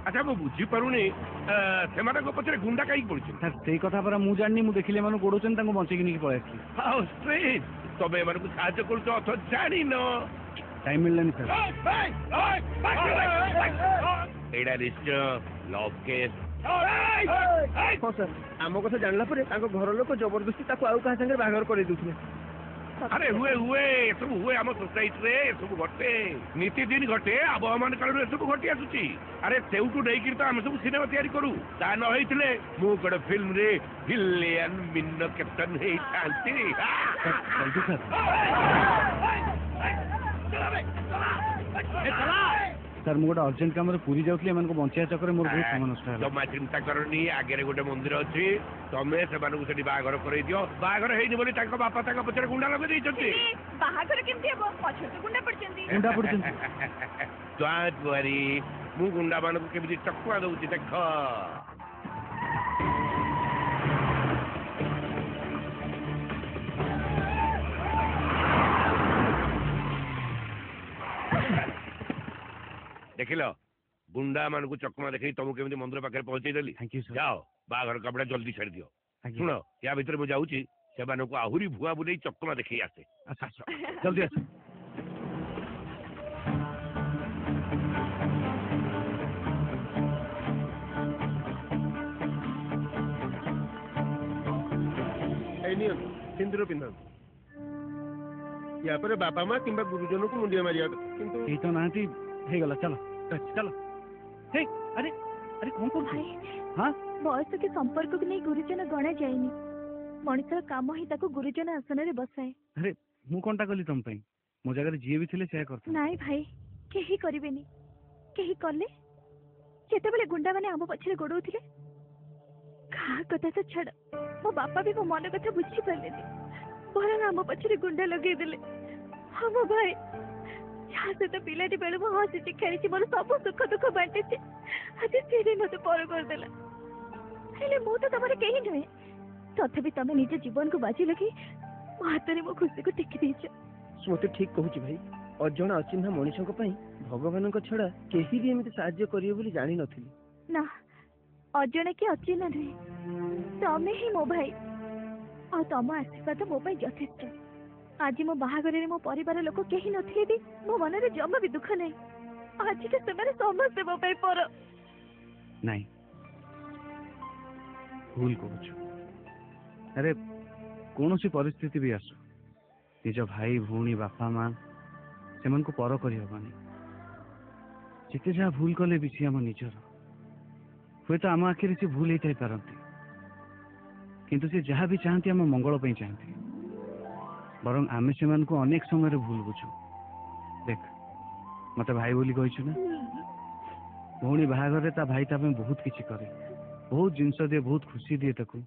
अच्छा मु बुझी पारुनी सेमानक पछरे गुंडा काई पड़छ सर सेई कथा पर मु जाननी मु देखिले मानु गोडोचन तांको बंचे कि नहीं पळे आसी हाउ स्ट्रेट तबे मानक साहाय्य करछ अथ जानी न टाइम मिललानी सर एडा रिस्क लव केस हाँ सर आम कथा जानला पर घर लोक जबरदस्ती ताको आउ कहा संगे बाहर करे दुथले अरे हुए सब हुए आम सोसाइटी रे सब घटे नीति दिन घटे आबहमान काल सब घटी आसुची अरे सेउटू नहीं तो आम सब सिनेमा तैयारी करू ता न होइतले मु गोटे फिल्म रे विलियन मिन्न कैप्टन हे थांती जल्दी सर मु गोटे अर्जेंट काम रे पूरी जाउतली एमन को बंचिया चक्कर मोर बहुत समय नष्ट है जमा चिंता करनी आगे गोटे मंदिर अच्छी तमे से सेठी बाहागर कर दियो बाहागर हेनी बोली तांको बापा तांको पछरे गुंडा लगे दैछथि बाहागर केमती हेबो पछरे तो गुंडा पड़छंती डोंट वरी मु गुंडा मानक केमती चक्का दउची देख देखिल गुंडा मान को चकमा देख तुमको केमी मंदिर पाखे पहुंचे देली थैंक यू सर जाओ बाहर कपड़ा जल्दी छाड़ दियो सुन या भीतर मुझे जाऊँगी से आहरी भुआ बुले चकमा देखे आसे अच्छा जल्दी आस ନିଅନ୍ତୁ ସିନ୍ଦୁର ପିନ୍ଧନ୍ତୁ। ୟା ପରେ ବାପା ମା କିମ୍ବା ଗୁରୁଜନକୁ ମୁଣ୍ଡିଆ ମାରିବା କଥା, କିନ୍ତୁ କେହି ତ ନାହାନ୍ତି। ହେଇଗଲା, ଚାଲ ଚାଲ। ହେ ଆରେ ଆରେ କଣ କରୁଛୁ? ଭାଇ ହଁ ବୟସ କି ସମ୍ପର୍କକୁ ନେଇ ଗୁରୁଜନ ଗଣା ଯାଏନି। ମଣିଷର କାମ ହିଁ ତାକୁ ଗୁରୁଜନ ଆସନରେ ବସାଏ। ଆରେ ମୁଁ କଣଟା କଲି ତମ ପାଇଁ? ମୋ ଜାଗାରେ ଯିଏ ବି ଥିଲେ ସେୟା କରିଥାନ୍ତି। ନାଇଁ ଭାଇ, କେହି କରିବେନି। କେହି କଲେ ଯେତେବେଳେ ଗୁଣ୍ଡାମାନେ ଆମ ପଛରେ ଗୋଡଉଥିଲେ, କାହା କଥା ତ ଛାଡ, ମୋ ବାପା ବି ମୋ ମନ କଥା ବୁଝିପାରିଲେନି। ବରଂ ଆମ ପଛରେ ଗୁଣ୍ଡା ଲଗେଇଦେଲେ। ହଁ ମୋ ଭାଇ, ଯାହା ସହିତ ପିଲାଟି ବେଳୁ ମୁଁ ହସିଛି ଖେଳିଛି, ମୋର ସବୁ ସୁଖ ଦୁଃଖ ବାଣ୍ଟିଛି, ଆଜି ସିଏ ମତେ ପର କରିଦେଲା। ହେଲେ ମୁଁ ତ ତମର କେହି ନୁହେଁ, ତଥାପି ତମେ ନିଜ ଜୀବନକୁ ବାଜି ଲଗେଇ ମୋ ହାତରେ ମୋ ଖୁସିକୁ ଟେକି ଦେଇଛ। ସ୍ମୃତି ଠିକ କହୁଛି ଭାଇ। ଅଜଣା ଅଚିହ୍ନା ମଣିଷଙ୍କ ପାଇଁ ଭଗବାନଙ୍କ ଛଡା କେହି ବି ଏମିତି ସାହାଯ୍ୟ କରିବେ ବୋଲି ଜାଣିନଥିଲି। ନା, ଅଜଣା କି ଅଚିହ୍ନା ନୁହେଁ, ତମେ ହିଁ ମୋ ଭାଇ। ଆଉ ତମ ଆଶୀର୍ବାଦ ମୋ ପାଇଁ ଯଥେଷ୍ଟ। ଆଜି ମୋ ବାହାଘରରେ ମୋ ପରିବାର ଲୋକ କେହି ନଥିଲେ ବି ମୋ ମନରେ ଜମା ବି ଦୁଃଖ ନାହିଁ। ଆଜିକା ସେମାନେ ସମସ୍ତେ ମୋ ପାଇଁ ପର। ନାଇଁ, ଭୁଲ କହୁଛୁ। ଆରେ କୌଣସି ପରିସ୍ଥିତି ବି ଆସୁ, ନିଜ ଭାଇ ଭଉଣୀ ବାପା ମା ସେମାନଙ୍କୁ ପର କରିହେବନି। ଯେତେ ଯାହା ଭୁଲ କଲେ ବି ସିଏ ଆମ ନିଜର। ହୁଏତ ଆମ ଆଖିରେ ସେ ଭୁଲ ହେଇଥାଇ ପାରନ୍ତି, କିନ୍ତୁ ସେ ଯାହା ବି ଚାହାନ୍ତି ଆମ ମଙ୍ଗଳ ପାଇଁ ଚାହାନ୍ତି। ବରଂ ଆମେ ସେମାନଙ୍କୁ ଅନେକ ସମୟରେ ଭୁଲ ବୁଝୁ। ଦେଖ, ମତେ ଭାଇ ବୋଲି କହିଛୁ ନା, ଭଉଣୀ ବାହାଘରରେ ତା ଭାଇ ତା ପାଇଁ ବହୁତ କିଛି କରେ, ବହୁତ ଜିନିଷ ଦିଏ, ବହୁତ ଖୁସି ଦିଏ ତାକୁ।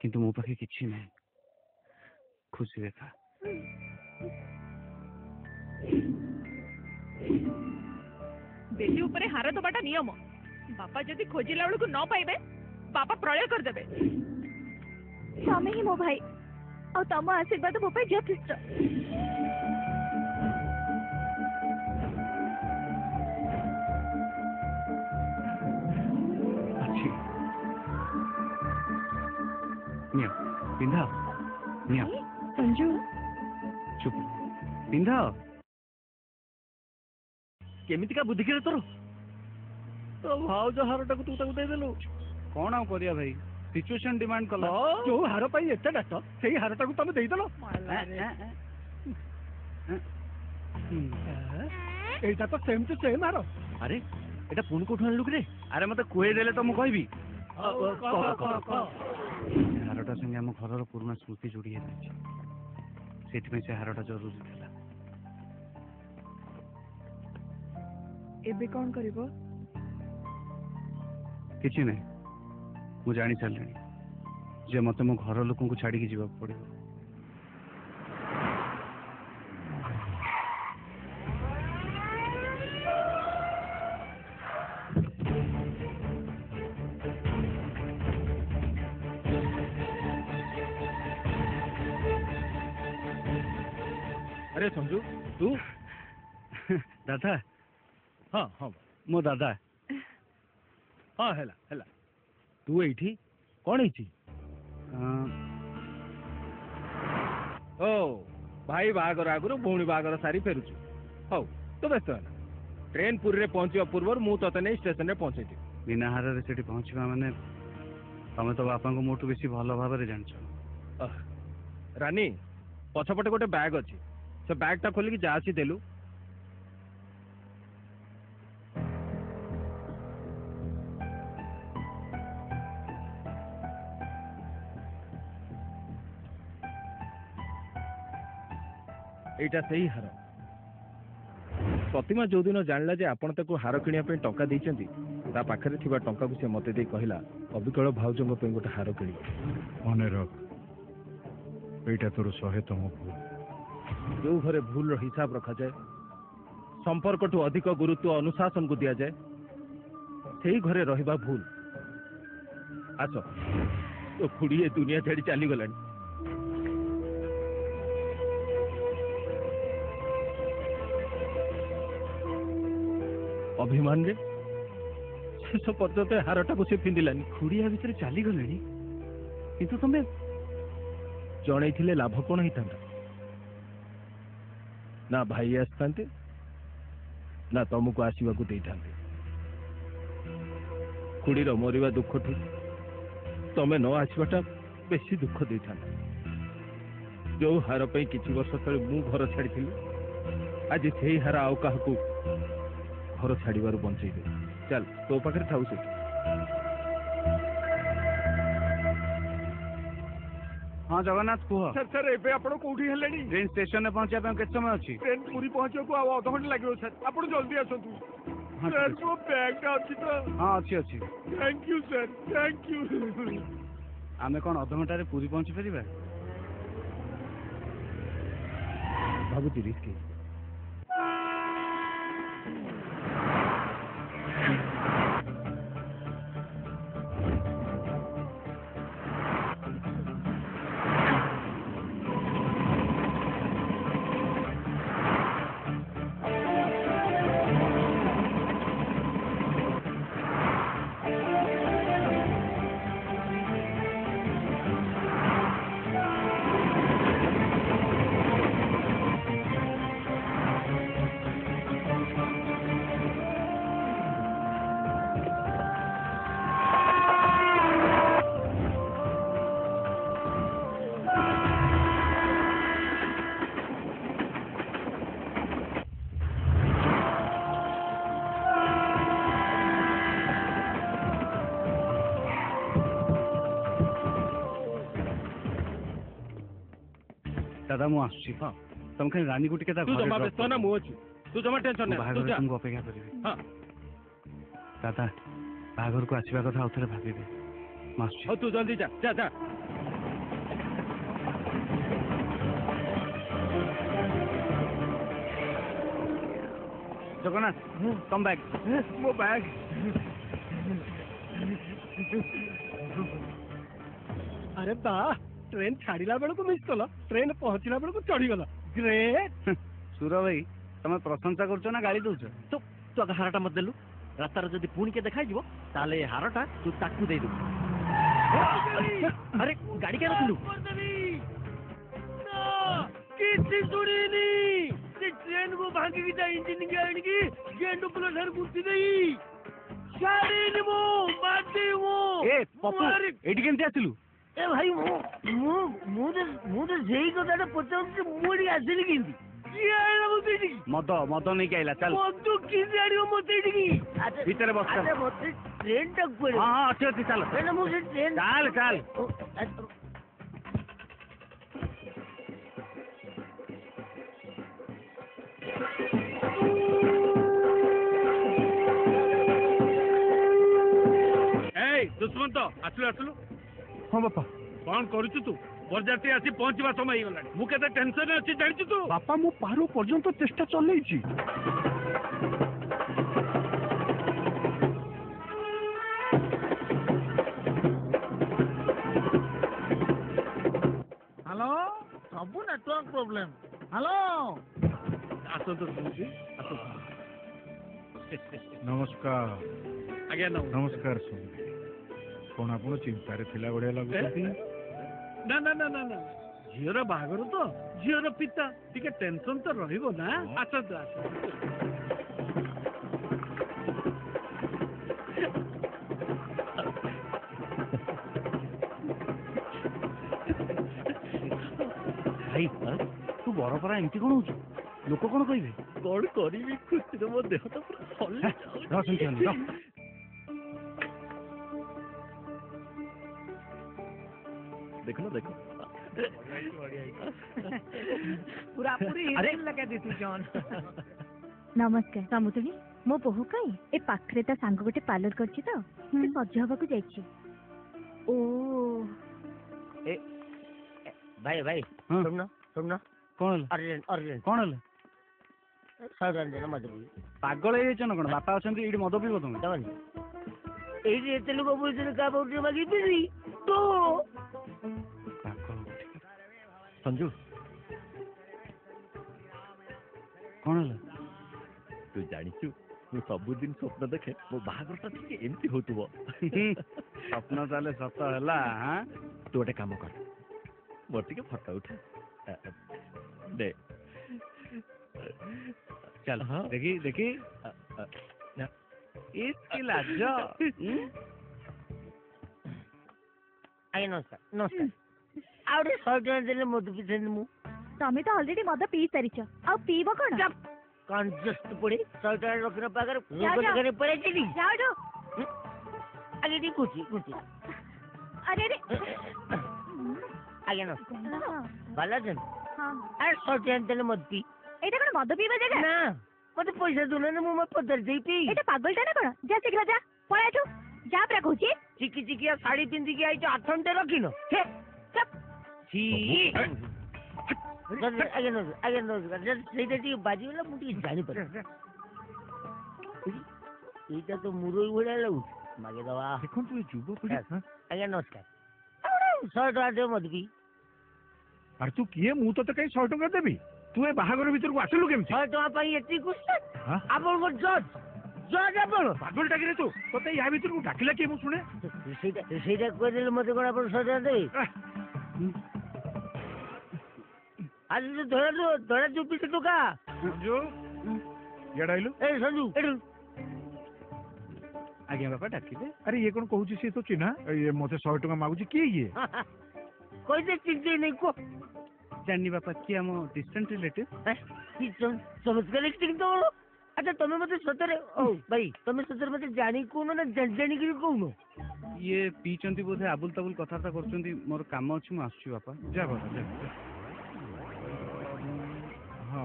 କିନ୍ତୁ ମୋ ପାଖେ କିଛି ନାହିଁ। ଖୁସି ଦେଖା। ବେଲି ଉପରେ ହାର ଦବାଟା ନିୟମ। ବାପା ଯଦି ଖୋଜିଲା ବେଳକୁ ନ ପାଇବେ, ବାପା ପ୍ରଳୟ କରିଦେବେ। ତମେ ହିଁ ମୋ ଭାଇ, ଆଉ ତମ ଆଶୀର୍ବାଦ ମୋ ପାଇଁ ଯଥେଷ୍ଟ। ଅଛି, ନିଅ ପିନ୍ଧାଅ, ନିଅ। ସଞ୍ଜୁ, ଚୁପ, ପିନ୍ଧାଅ। କେମିତିକା ବୁଦ୍ଧି କିରେ ତୋର? ତୋ ଭାଉଜ ହାରଟାକୁ ତୁ ତାକୁ ଦେଇଦେଲୁ। କଣ ଆଉ କରିବା ଭାଇ, ସିଚୁଏସନ ଡିମାଣ୍ଡ କଲା। ଯୋଉ ହାର ପାଇଁ ଏତେ ଡାକ, ସେଇ ହାରଟାକୁ ତମେ ଦେଇଦେଲ। ଏଇଟା ତ ସେମ୍ ଟୁ ସେମ୍ ହାର। ଆରେ ଏଟା ପୁଣି କୋଉଠୁ ଆଣିଲୁ କିରେ? ଆରେ ମତେ କୁହେଇ ଦେଲେ ତ ମୁଁ କହିବି। କହ। ହାରଟା ସାଙ୍ଗେ ଆମ ଘରର ପୁରୁଣା ସ୍ମୃତି ଯୋଡ଼ି ହେଇଯାଇଛି, ସେଥିପାଇଁ ସେ ହାରଟା ଜରୁରୀ ଥିଲା। ଏବେ କଣ କରିବ? କିଛି ନାହିଁ, ମୁଁ ଜାଣି ସାରିଲିଣି ଯେ ମତେ ମୋ ଘର ଲୋକଙ୍କୁ ଛାଡିକି ଯିବାକୁ ପଡିବ। ଆରେ ସଞ୍ଜୁ, ତୁ? ଦାଦା, ହଁ ହଁ ମୋ ଦାଦା। ହଁ, ହେଲା ହେଲା। ତୁ ଏଇଠି କଣ ହେଇଛି? ଓ ଭାଇ ବାହାଘର ଆଗରୁ ଭଉଣୀ ବାହାଘର ସାରି ଫେରୁଛୁ। ହଉ, ତୁ ବ୍ୟସ୍ତ ହେଲା। ଟ୍ରେନ ପୁରୀରେ ପହଞ୍ଚିବା ପୂର୍ବରୁ ମୁଁ ତତେ ନେଇ ଷ୍ଟେସନରେ ପହଞ୍ଚେଇଦେବି। ବିନା ହାରରେ ସେଠି ପହଞ୍ଚିବା ମାନେ ତମେ ତ ବାପାଙ୍କୁ ମୋଠୁ ବେଶୀ ଭଲ ଭାବରେ ଜାଣିଛ। ରାନୀ, ପଛପଟେ ଗୋଟେ ବ୍ୟାଗ୍ ଅଛି, ସେ ବ୍ୟାଗ୍ଟା ଖୋଲିକି ଯା ଆସି ଦେଲୁ। এইটা ସେଇ ହାର। ପ୍ରତିମା ଯୋଉଦିନ ଜାଣିଲା ଯେ ଆପଣ ତାକୁ ହାର କିଣିବା ପାଇଁ ଟଙ୍କା ଦେଇଛନ୍ତି, ତା ପାଖରେ ଥିବା ଟଙ୍କାକୁ ସେ ମତେ ଦେଇ କହିଲା, ଅବିକଳ ଭାଉଜଙ୍କ ପାଇଁ ଗୋଟେ ହାର କିଣିବ। ମନେ ରଖ, ଏଇଟା ତୋର 100ତମ ଭୁଲ। ଯୋଉ ଘରେ ଭୁଲର ହିସାବ ରଖାଯାଏ, ସମ୍ପର୍କଠୁ ଅଧିକ ଗୁରୁତ୍ୱ ଅନୁଶାସନକୁ ଦିଆଯାଏ, ସେଇ ଘରେ ରହିବା ଭୁଲ। ଆସ, ତୋ ଖୁଡି ଏ ଦୁନିଆ ଛାଡି ଚାଲିଗଲାଣି। ଅଭିମାନରେ ଶେଷ ପର୍ଯ୍ୟନ୍ତ ହାରଟାକୁ ସେ ପିନ୍ଧିଲାନି। ଖୁଡିଆ ଭିତରେ ଚାଲିଗଲେଣି, କିନ୍ତୁ ତମେ ଜଣେଇଥିଲେ ଲାଭ କଣ ହେଇଥାନ୍ତା? ନା ଭାଇ ଆସିଥାନ୍ତେ, ନା ତମକୁ ଆସିବାକୁ ଦେଇଥାନ୍ତେ। ଖୁଡିର ମରିବା ଦୁଃଖଠୁ ତମେ ନ ଆସିବାଟା बेसी दुख दे था जो हार पे किछि वर्ष तले मु घर छाड़ी आज से हार आउ का घर छाड़बार बंचई दे चल तो पाखे थाउ से हाँ जगन्नाथ कुह सर सर एबे आपण कोठी हेलेनी ट्रेन स्टेशन में पहुंचा केते समय अछि ट्रेन पूरी पहुंचो को आधा घंटा लागो सर आपण जल्दी आसंतु हाँ, सर ठीक मो बैग टा अछि तो हाँ अच्छी अच्छी thank you sir thank you आमे कौन अध घंटे पूरी पहुंची परिबा बाबू तिरिस के दादा मु आसुची हाँ तुम खाली रानी गुटी के तू जमा व्यस्त ना मु अछि तू जमा टेंशन नै तू जा तुमको अपेक्षा करिवे हां दादा बाघर को आसीबा कथा उथरे भाबिबे मासुची हो तू जल्दी जा जा जा जगन्नाथ कम बैग मो बैग अरे बा ट्रेन छाड़िला बेल को मिस कल ट्रेन पहुंचला बेल को चढ़ी गला ग्रेट सुर भाई तुम प्रशंसा करछो ना गाड़ी दउछ तो तू आगे हारटा मत देलु रास्तार जदि पुणी के देखा जीवो ताले हारटा तू ताकू दे दे अरे गाड़ी के रखलु किसी सुनीनी से ट्रेन को भागी की इंजन के आने गेंडो प्लस हर कुर्सी नहीं सारी निमो मारती वो ए पप्पू एडी केमती आसिलु ए भाई मु तो जेई कथा पचार मुड़ी आसिली किंती मद मद नहीं के आइला चल मद किसी आड़ियो मते टिकी भीतर बस कर मते ट्रेन तक पड़े हां हां अच्छे अच्छे चल मैंने मुझे ट्रेन चल चल ए दुश्मन तो आसलु आसलु हाँ बापा कौन करूचु तू बरजाती आसी पहुंचवा समय ही गलानी मु केते टेंशन अछि जानिछु तू बापा मु पारो पर्यंत चेष्टा चलैछि हेलो सब नेटवर्क प्रॉब्लम हेलो आसो तो सुनजी आसो नमस्कार आज्ञा नमस्कार सुन कौन आप चिंतार थिला बढ़िया लगुଛନ୍ତି ना ना ना ना ना झीर बाहागर तो झीर पिता टिके टेंशन तो रहिबो ना आस भाई तू बड़ परा एमती कोन होछु लोक कोन कहिबे कौन करी खुशी तो मो देह तो पूरा फल देखो ना देखो पूरा पूरी अरे लगा देती जॉन नमस्कार समुद्री मो बोहू कई ए पाखरे ता सांग गोटे पार्लर करछि तो से सज हबाकू जाइछि ओ ए भाई भाई हाँ। सुनना कोन अर्जेंट कोन हल सावधान देना मत पागल हे छ न कोन बापा अछंती इडी मद पीबो तुम दवन ए जे तेलुगु बोलते का बोलते मागी पीरी तो संजू कोन हल तू जानिछु मु सबुदिन स्वप्न देखे मो बाहागरटा ठीक एमती होतुबो स्वप्न ताले सत हला हां तू गोटे काम कर मोर टिके फोटो उठा दे चल हाँ। देखी देखी इसकी लाज ଆଜ୍ଞା ନମସ୍କାର ନମସ୍କାର ଆଉ ଗୋଟେ 100 ଟଙ୍କା ଦେଲେ ମଦ ପିଇଥାନ୍ତି ମୁଁ ତମେ ତ ଅଲରେଡି ମଦ ପିଇ ସାରିଛ ଆଉ ପିଇବ କଣ? କଞ୍ଜସ୍ତ ପଡି 100 ଟଙ୍କା ରଖିନ ପାଖରେ ଯାଅ, ଯାଅ। ଘରେ ପଳେଇଛି ଯାଅ ଯାଅ। ଆଜ୍ଞା ଟିକେ କୁଚି ଆରେ ଆରେ ଆଜ୍ଞା ନମସ୍କାର ହଁ ଭଲ ଅଛନ୍ତି ହଁ। ଆରେ 100 ଟଙ୍କା ଦେଲେ ମଦ ପିଇ ଏଇଟା କଣ ମଦ ପିଇବା ଜାଗା? ନା ମତେ ପଇସା ଦଉନାହାନ୍ତି ମୁଁ ମୋ ପଦାରେ ଦେଇ ପିଇ ଏଇଟା ପାଗଳଟା ନା କଣ? ଯା ଶୀଘ୍ର ଯା ପଳେଇ ଆଠୁ ଯା ପରା କହୁଛି। ଚିକି ଚିକିଆ ଶାଢୀ ପିନ୍ଧିକି ଆଇଛ ଆଠଣ୍ଟେ ରଖିନ ଛି ଆଜ୍ଞା ନମସ୍କାର ସେଇଟା ଟିକେ ବାଜିଗଲା ମୁଁ ଟିକେ ଜାଣିପାରେ ଏଇଟା ତ ମୁରଇ ଭଳିଆ ଲାଗୁଛି ମାଗିଦବା ଦେଖନ୍ତୁ ଏ ଯୁବପିଢି ଆଜ୍ଞା ନମସ୍କାର 100 ଟଙ୍କା ଦେବ ମତେ ପିଇ ଆରେ ତୁ କିଏ ମୁଁ ତତେ କାଇଁ 100 ଟଙ୍କା ଦେବି ତୁ ଏ ବାହାଘର ଭିତରକୁ ଆସିଲୁ କେମିତି 100 ଟଙ୍କା ପାଇଁ ଏତିକି ଖୁସି ଆପଣଙ୍କ ଜଜ୍ ଆପଣ ପାଗଳ ଡାକିରେ ତୁ ତତେ ୟା ଭିତରକୁ ଡାକିଲା କିଏ ମୁଁ ଶୁଣେ ସେଇଟା କହିଦେଲେ ମତେ କଣ ଆପଣ 100 ଟଙ୍କା ଦେବେ ଆଜି ଧରା ଚୁପିଛି ଟୋକା ସଞ୍ଜୁ ଇଆଡେ ଆଇଲୁ ଏ ସଞ୍ଜୁ ଏଠୁ ଆଜ୍ଞା ବାପା ଡାକିଲେ। ଆରେ ଇଏ କଣ କହୁଛି ସିଏ ତ ଚିହ୍ନା ଇଏ ମତେ 100 ଟଙ୍କା ମାଗୁଛି କିଏ ଇଏ କହିଦେ ଚିନ୍ତେ ନେଇ କୁହ ଜାଣିନି ବାପା କିଏ ଆମ ଡିଷ୍ଟାନ୍ସ ରିଲେଟିଭ। ଚମତ୍କାର ତ ଆଚ୍ଛା ତମେ ମତେ ସତରେ ଭାଇ ତମେ ସତରେ ମତେ ଜାଣି କହୁନ ନା ଜାଣିକିରି କହୁନ ଇଏ ପିଇଛନ୍ତି ବୋଧେ ଆବୁଲ ତାବୁଲ କଥାବାର୍ତ୍ତା କରୁଛନ୍ତି ମୋର କାମ ଅଛି ମୁଁ ଆସୁଛି ବାପା। ଯା ବାବା ଯା ହଁ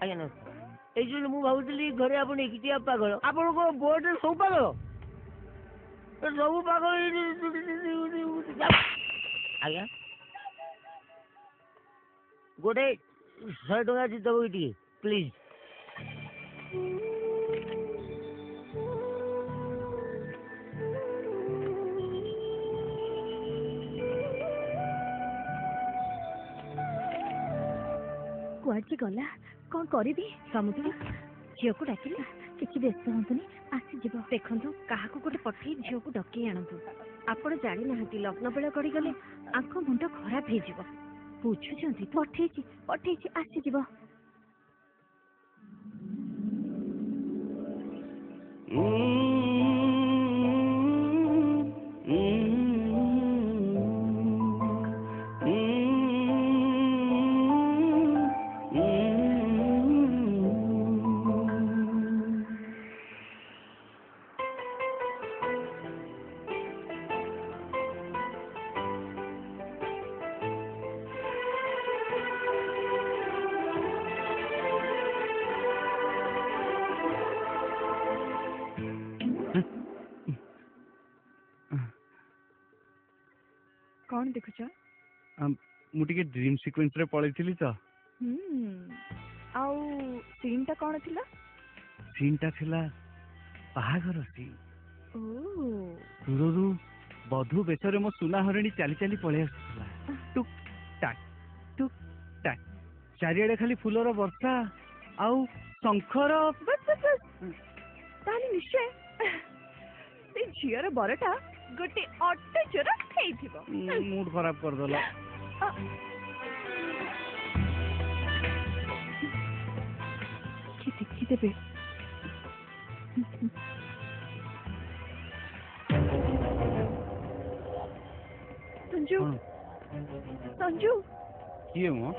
ଆଜ୍ଞା ନମସ୍କାର ଏଇ ଯୋଉ ମୁଁ ଭାବୁଥିଲି ଘରେ ଆପଣ ଏକିଟିଆ ପାଗଳ ଆପଣଙ୍କ ବୋର୍ଡରେ ସବୁ ପାଗଳ ସବୁ ପାଗଳ ଆଜ୍ଞା ଗୋଟେ 100 ଟଙ୍କା ଜିତବ କି ଟିକେ ପ୍ଲିଜ କୁଆଡେ ଗଲା କଣ କରିବି? ସମୁଦ୍ର ଝିଅକୁ ଡାକିଲି କିଛି ବ୍ୟସ୍ତ ହୁଅନ୍ତୁନି ଆସିଯିବ। ଦେଖନ୍ତୁ କାହାକୁ ଗୋଟେ ପଠେଇ ଝିଅକୁ ଡକେଇ ଆଣନ୍ତୁ। ଆପଣ ଜାଣିନାହାନ୍ତି ଲଗ୍ନ ବେଳ ଗଡ଼ିଗଲେ ଆଙ୍କ ମୁଣ୍ଡ ଖରାପ ହେଇଯିବ। ବୁଝୁଛନ୍ତି ପଠେଇଛି ଆସିଯିବ। କଣ ଦେଖୁଛ? ମୁଁ ଟିକେ ଡ୍ରିମ୍ ସିକ୍ୱେନ୍ସ ରେ ପଳେଇଥିଲି ତ। ଆଉ ସିନ୍ ଟା କଣ ଥିଲା? ସିନ୍ ଟା ଥିଲା ବାହାଘର ସିନ୍। ଦୂରରୁ ବଧୁ ବେଶରେ ମୋ ସୁନା ହରିଣୀ ଚାଲି ଚାଲି ପଳେଇ ଆସୁଥିଲା। ଟୁକ୍ ଟାକ୍ ଟୁକ୍ ଟାକ୍ ଚାରିଆଡେ ଖାଲି ଫୁଲର ବର୍ଷା ଆଉ ଶଙ୍ଖର। ତାହେଲେ ନିଶ୍ଚୟ ସେ ଝିଅର ବରଟା ଗୋଟେ ଅଟୋ ଚୋର ହେଇଥିବ। ମୁଡ୍ ଖରାପ କରିଦେଲ। ଦେଖିଦେବେ ସଞ୍ଜୁ କିଏ ମୋ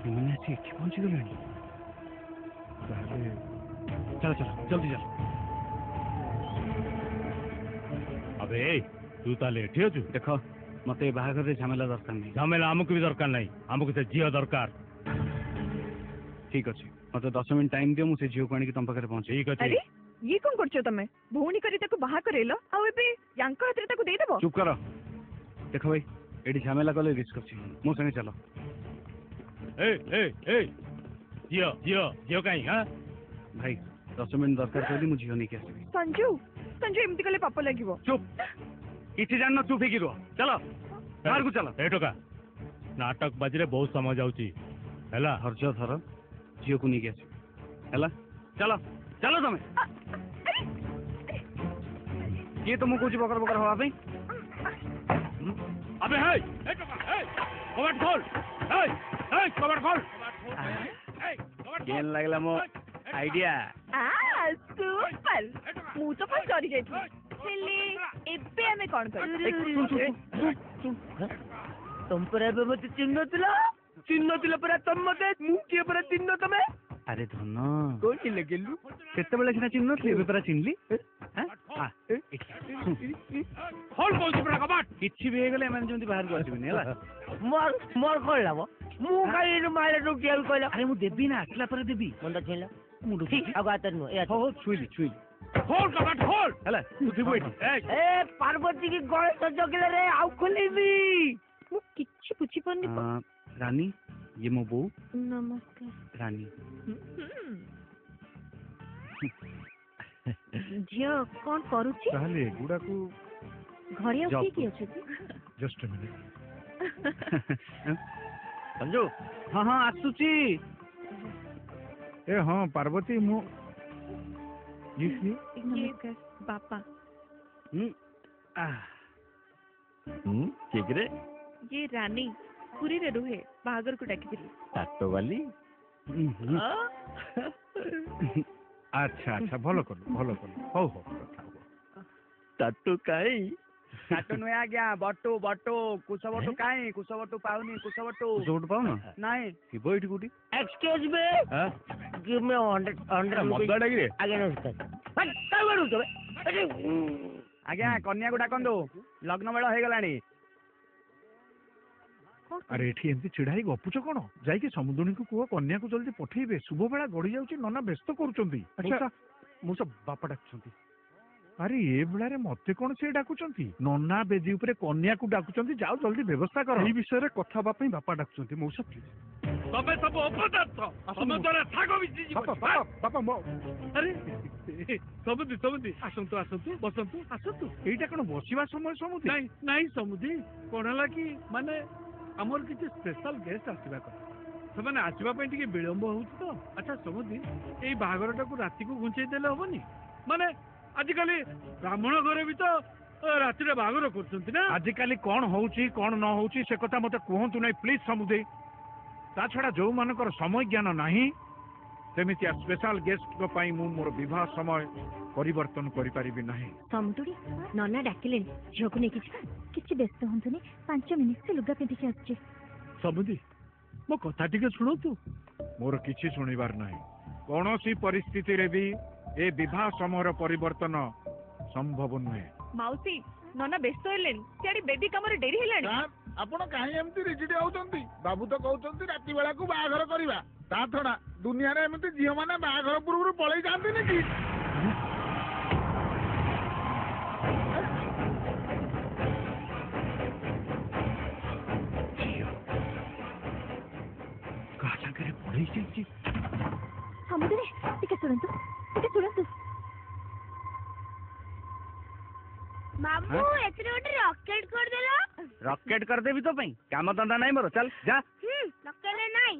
ଏମାନେ ଆସି ଏଠି ପହଞ୍ଚିଗଲେଣି। ତାହେଲେ ଚାଲ ଜଲ୍ଦି ଚାଲ। ଆବେ ତୁ ତାହେଲେ ଏଠି ଅଛୁ ଦେଖ ମତେ ଏ ବାହାଘରରେ ଝାମେଲା ଦରକାର ନାହିଁ। ଝାମେଲା ଆମକୁ ବି ଦରକାର ନାହିଁ ଆମକୁ ସେ ଝିଅ ଦରକାର। ଠିକ ଅଛି ମତେ 10 ମିନିଟ୍ ଟାଇମ୍ ଦିଅ ମୁଁ ସେ ଝିଅକୁ ଆଣିକି ତମ ପାଖରେ ପହଞ୍ଚେଇ। ଠିକ ଅଛି ଆରେ ଇଏ କଣ କରୁଛ ତମେ? ଭଉଣୀ କରି ତାକୁ ବାହା କରେଇଲ ଆଉ ଏବେ ୟାଙ୍କ ହାତରେ ତାକୁ ଦେଇଦବ? ଚୁପ୍ କର। ଦେଖ ଭାଇ ଏଠି ଝାମେଲା କଲେ ରିସ୍କ ଅଛି ମୋ ସାଙ୍ଗେ ଚାଲ। ଝିଅ କାହିଁ ଭାଇ 10 ମିନିଟ୍ ଦରକାର କହିଲି ମୁଁ ଝିଅ ନେଇକି ଆସିବି। ସଞ୍ଜୁ ଏମିତି କଲେ ପାପ ଲାଗିବ। ଚୁପ୍ କିଛି ଜାଣିନ ଚୁପ୍ ହେଇକି ରୁହ। ଚାଲ ବାହାରକୁ ଚାଲ। ଏ ଟୋକା ନାଟକ ବାଜିରେ ବହୁତ ସମୟ ଯାଉଛି ହେଲା। ଧୈର୍ଯ୍ୟ ଧର ଝିଅକୁ ନେଇକି ଆସିବି ହେଲା। ଚାଲ ଚାଲ ତମେ। କିଏ ତମକୁ କହୁଛି ବକର ବକର ହବା ପାଇଁ? अबे हे कबाड़ खोल कबाड़ खोल କେନ୍ ଲାଗିଲା ମୋ ଆଇଡିଆ ସୁପର ମୁଁ ତ ପୁରା ଡରି ଯାଇଥିଲି ହେଲେ ଏବେ ଆମେ କଣ ତମ ପରା ଏବେ ମତେ ଚିହ୍ନ ଥିଲା ପରା ତମ ମତେ ମୁଁ କିଏ ପରା ଚିହ୍ନ ତମେ ଆରେ ଧନ କୋଉଠି ଲେଖିଲୁ ସେତେବେଳେ ସିନା ଚିହ୍ନଥିଲି ଏବେ ପରା ଚିହ୍ନିଲି କିଛି ବି ହେଇଗଲେ ଏମାନେ ଯେମିତି ବାହାରକୁ ଆସିବେନି ହେଲା ମୋର କଣ ଲାଭ ମୁଁ କାଇଁ ମାଇଲା ଟୋକିଆକୁ କହିଲା ଆରେ ମୁଁ ଦେବି ନା ଆସିଲା ପରେ ଦେବି ମୁଣ୍ଡ ଛୁଇଁଲା ମୁଣ୍ଡ ଆଉ ହାତରେ ନୁହଁ ହଉ ଛୁଇଁଲି ହେଲା ତୁ ଥିବୁ ଏଠି ଏ ପାର୍ବତୀ କି ଗଣେଶ ଜଗିଲେ ରେ ଆଉ ଖୋଲିବି ମୁଁ କିଛି ବୁଝିପାରୁନି ରାନୀ ଇଏ ମୋ ବୋଉ ନମସ୍କାର ରାନୀ ଝିଅ କଣ କରୁଛି ତାହେଲେ ଏଗୁଡାକୁ ଘରେ ଆଉ କିଏ କିଏ ଅଛନ୍ତି ଜଷ୍ଟ ମିନିଟ୍ ସଞ୍ଜୁ ହଁ ଆସୁଛି ଏ ହଁ ପାର୍ବତୀ ମୁଁ ନମସ୍କାର ବାପା କିଏ ରେ ये रानी ପୁରୀରେ ରୁହେ ବାହାଘରକୁ ଡାକିଥିଲି ତାଟ ବାଲି ଆଚ୍ଛା ଆଚ୍ଛା ଭଲ କଲୁ ହଉ ତାଟୁ କାଇଁ କାଟୁ ନୁହେଁ ଆଜ୍ଞା ବଟୁ କୁଶ ବଟୁ କାଇଁ କୁଶ ବଟୁ ପାଉନି କୁଶ ବଟୁ ପାଉନ ନାଇଁ ଥିବ ଏଇଠି କୋଉଠି एक्सक्यूज मी गिव मी 100 ମଦଟା କିରେ ଆଜ୍ଞା ନମସ୍କାର ଆଜ୍ଞା କନ୍ୟାକୁ ଡାକନ୍ତୁ ଲଗ୍ନ ବେଳ ହେଇଗଲାଣି ଆରେ ଏଠି ଏମିତି ଛିଡା ହେଇ ଗପୁଛ କଣ ଯାଇକି ସମୁଦ୍ରଣୀକୁ କୁହ କନ୍ୟାକୁ ଜଲ୍ଦି ପଠେଇବେ ଶୁଭ ବେଳା ଗଡି ଯାଉଛି ନନା ବ୍ୟସ୍ତ କରୁଛନ୍ତି ମୁଁ ସବୁ ବାପା ଡାକୁଛନ୍ତି ଆରେ ଏ ବେଳାରେ ମତେ କଣ ସେ ଡାକୁଛନ୍ତି ନନା ବେଦି ଉପରେ କନ୍ୟାକୁ ଡାକୁଛନ୍ତି ଯାଉ ଜଲ୍ଦି ବ୍ୟବସ୍ଥା କର ଏଇ ବିଷୟରେ କଥା ହେବା ପାଇଁ ବାପା ଡାକୁଛନ୍ତି ମଉସା ପ୍ଲିଜ ତମେ ସବୁ ଅପଦାର୍ଥ ତମ ଦ୍ୱାରା ଶାଗ ବିଚିଯିବ ବାପା ଆରେ ସମୁଦି ଆସନ୍ତୁ ବସନ୍ତୁ ଏଇଟା କଣ ବସିବା ସମୟ ସମୁଦ୍ର ନାଇଁ ସମୁଦି କଣ ହେଲା କି ମାନେ ଆମର କିଛି ସ୍ପେଶାଲ ଗେଷ୍ଟ ଆସିବା କଥା ସେମାନେ ଆସିବା ପାଇଁ ଟିକେ ବିଳମ୍ବ ହଉଛି ତ ଆଚ୍ଛା ସମୁଦି ଏଇ ବାହାଘରଟାକୁ ରାତିକୁ ଘୁଞ୍ଚେଇ ଦେଲେ ହବନି ମାନେ ଆଜିକାଲି ବ୍ରାହ୍ମଣ ଘରେ ବି ତ ରାତିରେ ବାହାଘର କରୁଛନ୍ତି ନା ଆଜିକାଲି କଣ ହଉଛି କଣ ନ ହଉଛି ସେ କଥା ମତେ କୁହନ୍ତୁ ନାହିଁ ପ୍ଲିଜ ସମୁଦ୍ର ତା ଛଡା ଯୋଉମାନଙ୍କର ସମୟ ଜ୍ଞାନ ନାହିଁ ସେମିତିଆ ସ୍ପେଶାଲ ଗେଷ୍ଟଙ୍କ ପାଇଁ ମୁଁ ମୋର ବିବାହ ସମୟ ପରିବର୍ତ୍ତନ କରିପାରିବି ନାହିଁ ସମୁଦୁଡ଼ି ନନା ଡାକିଲେଣି ଝିଅକୁ ନେଇକି ଯିବା କିଛି ବ୍ୟସ୍ତ ହୁଅନ୍ତୁନି 5 ମିନିଟ୍ ସେ ଲୁଗା ପିନ୍ଧିକି ଆସୁଛି ସମୁଦି ମୋ କଥା ଟିକେ ଶୁଣନ୍ତୁ ମୋର କିଛି ଶୁଣିବାର ନାହିଁ କୌଣସି ପରିସ୍ଥିତିରେ ବି ଏ ବିବାହ ସମୟର ପରିବର୍ତ୍ତନ ସମ୍ଭବ ନୁହେଁ ମାଉସୀ ନନା ବ୍ୟସ୍ତ ହେଲେଣି ସିଆଡେ ବେଦି କାମରେ ଡେରି ହେଲାଣି ଆପଣ କାହିଁ ଏମିତି ରିଜିଡି ହଉଛନ୍ତି ବାବୁ ତ କହୁଛନ୍ତି ରାତି ବେଳାକୁ ବାହାଘର କରିବା ତା ଛଡା ଦୁନିଆରେ ଏମିତି ଝିଅ ମାନେ ବାହାଘର ପୂର୍ବରୁ ପଳେଇ ଯାଆନ୍ତିନି କି କାହା ସାଙ୍ଗରେ ପଳେଇ ଯାଇଛି ସମୁଦ୍ରରେ ଟିକେ ଶୁଣନ୍ତୁ ମାମୁ ଏଥିରେ ଗୋଟେ ରକେଟ କରିଦେଲ ରକେଟ କରିଦେବି ତୋ ପାଇଁ କାମ ଧନ୍ଦା ନାହିଁ ମୋର ଚାଲ ଯା ରକେଟ ନାଇଁ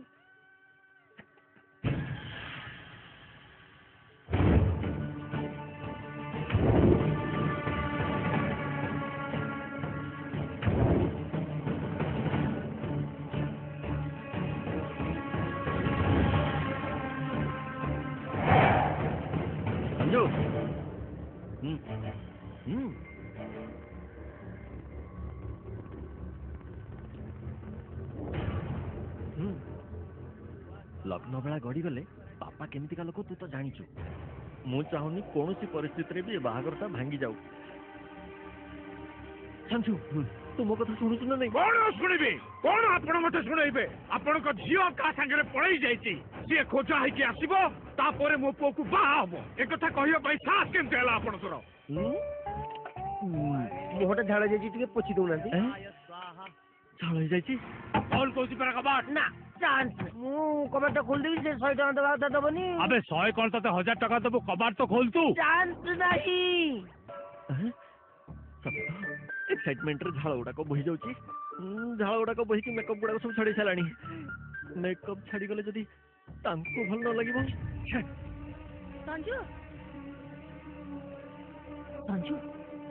ସଞ୍ଜୁ ଲଗ୍ନ ବେଳା ଗଡ଼ିଗଲେ ବାପା କେମିତିକା ଲୋକ ତୁ ତ ଜାଣିଛୁ ମୁଁ ଚାହୁଁନି କୌଣସି ପରିସ୍ଥିତିରେ ବି ଏ ବାହାଘରଟା ଭାଙ୍ଗି ଯାଉ ସଞ୍ଜୁ ତୁ ମୋ କଥା ଶୁଣୁଛୁ ନା ନାଇଁ କଣ ଶୁଣିବେ କଣ ଆପଣ ମତେ ଶୁଣେଇବେ ଆପଣଙ୍କ ଝିଅ କାହା ସାଙ୍ଗରେ ପଳେଇ ଯାଇଛି ସିଏ ଖୋଜା ହେଇକି ଆସିବ ତାପରେ ମୋ ପୁଅକୁ ବାହା ହବ ଏକଥା କହିବା ପାଇଁ ସାହସ କେମିତି ହେଲା ଆପଣଙ୍କର ମୁହଁଟା ଝାଳ ଯାଇଛି ଟିକେ ପୋଛି ଦଉନାହାନ୍ତି ଝାଳ ହେଇଯାଇଛି କଲ୍ କହୁଛି ପରା କବାଟ ନା ଚାନ୍ସ ମୁଁ କବାଟ ଖୋଲିଦେବି ସେ 100 ଟଙ୍କା ଦେବା କଥା ଦବନି ଆବେ 100 କଣ ତତେ 1000 ଟଙ୍କା ଦେବୁ କବାଟ ତ ଖୋଲ ତୁ ଚାନ୍ସ ନାହିଁ ଏକ୍ସାଇଟମେଣ୍ଟରେ ଝାଳ ଗୁଡାକ ବୋହି ଯାଉଛି ଝାଳ ଗୁଡାକ ବୋହିକି ମେକଅପ୍ ଗୁଡାକ ସବୁ ଛାଡି ସାରିଲାଣି ମେକଅପ୍ ଛାଡିଗଲେ ଯଦି ତାଙ୍କୁ ଭଲ ନ ଲାଗିବ ସଞ୍ଜୁ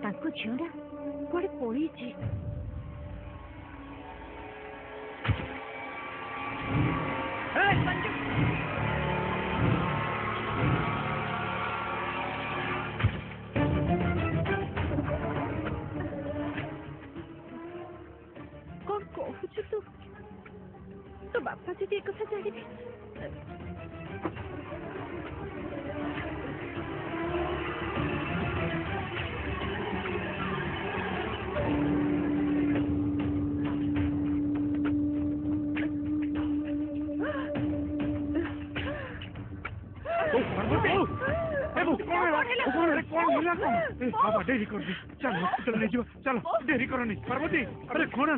ତାଙ୍କ ଝିଅଟା କୁଆଡେ ପଳେଇଛି कौन कहूछु तो बापा जी एक कथा जानिबे डेरी कर चल हॉस्पिटल ले जीवा चल डेरी करनी पार्वती अरे कौन है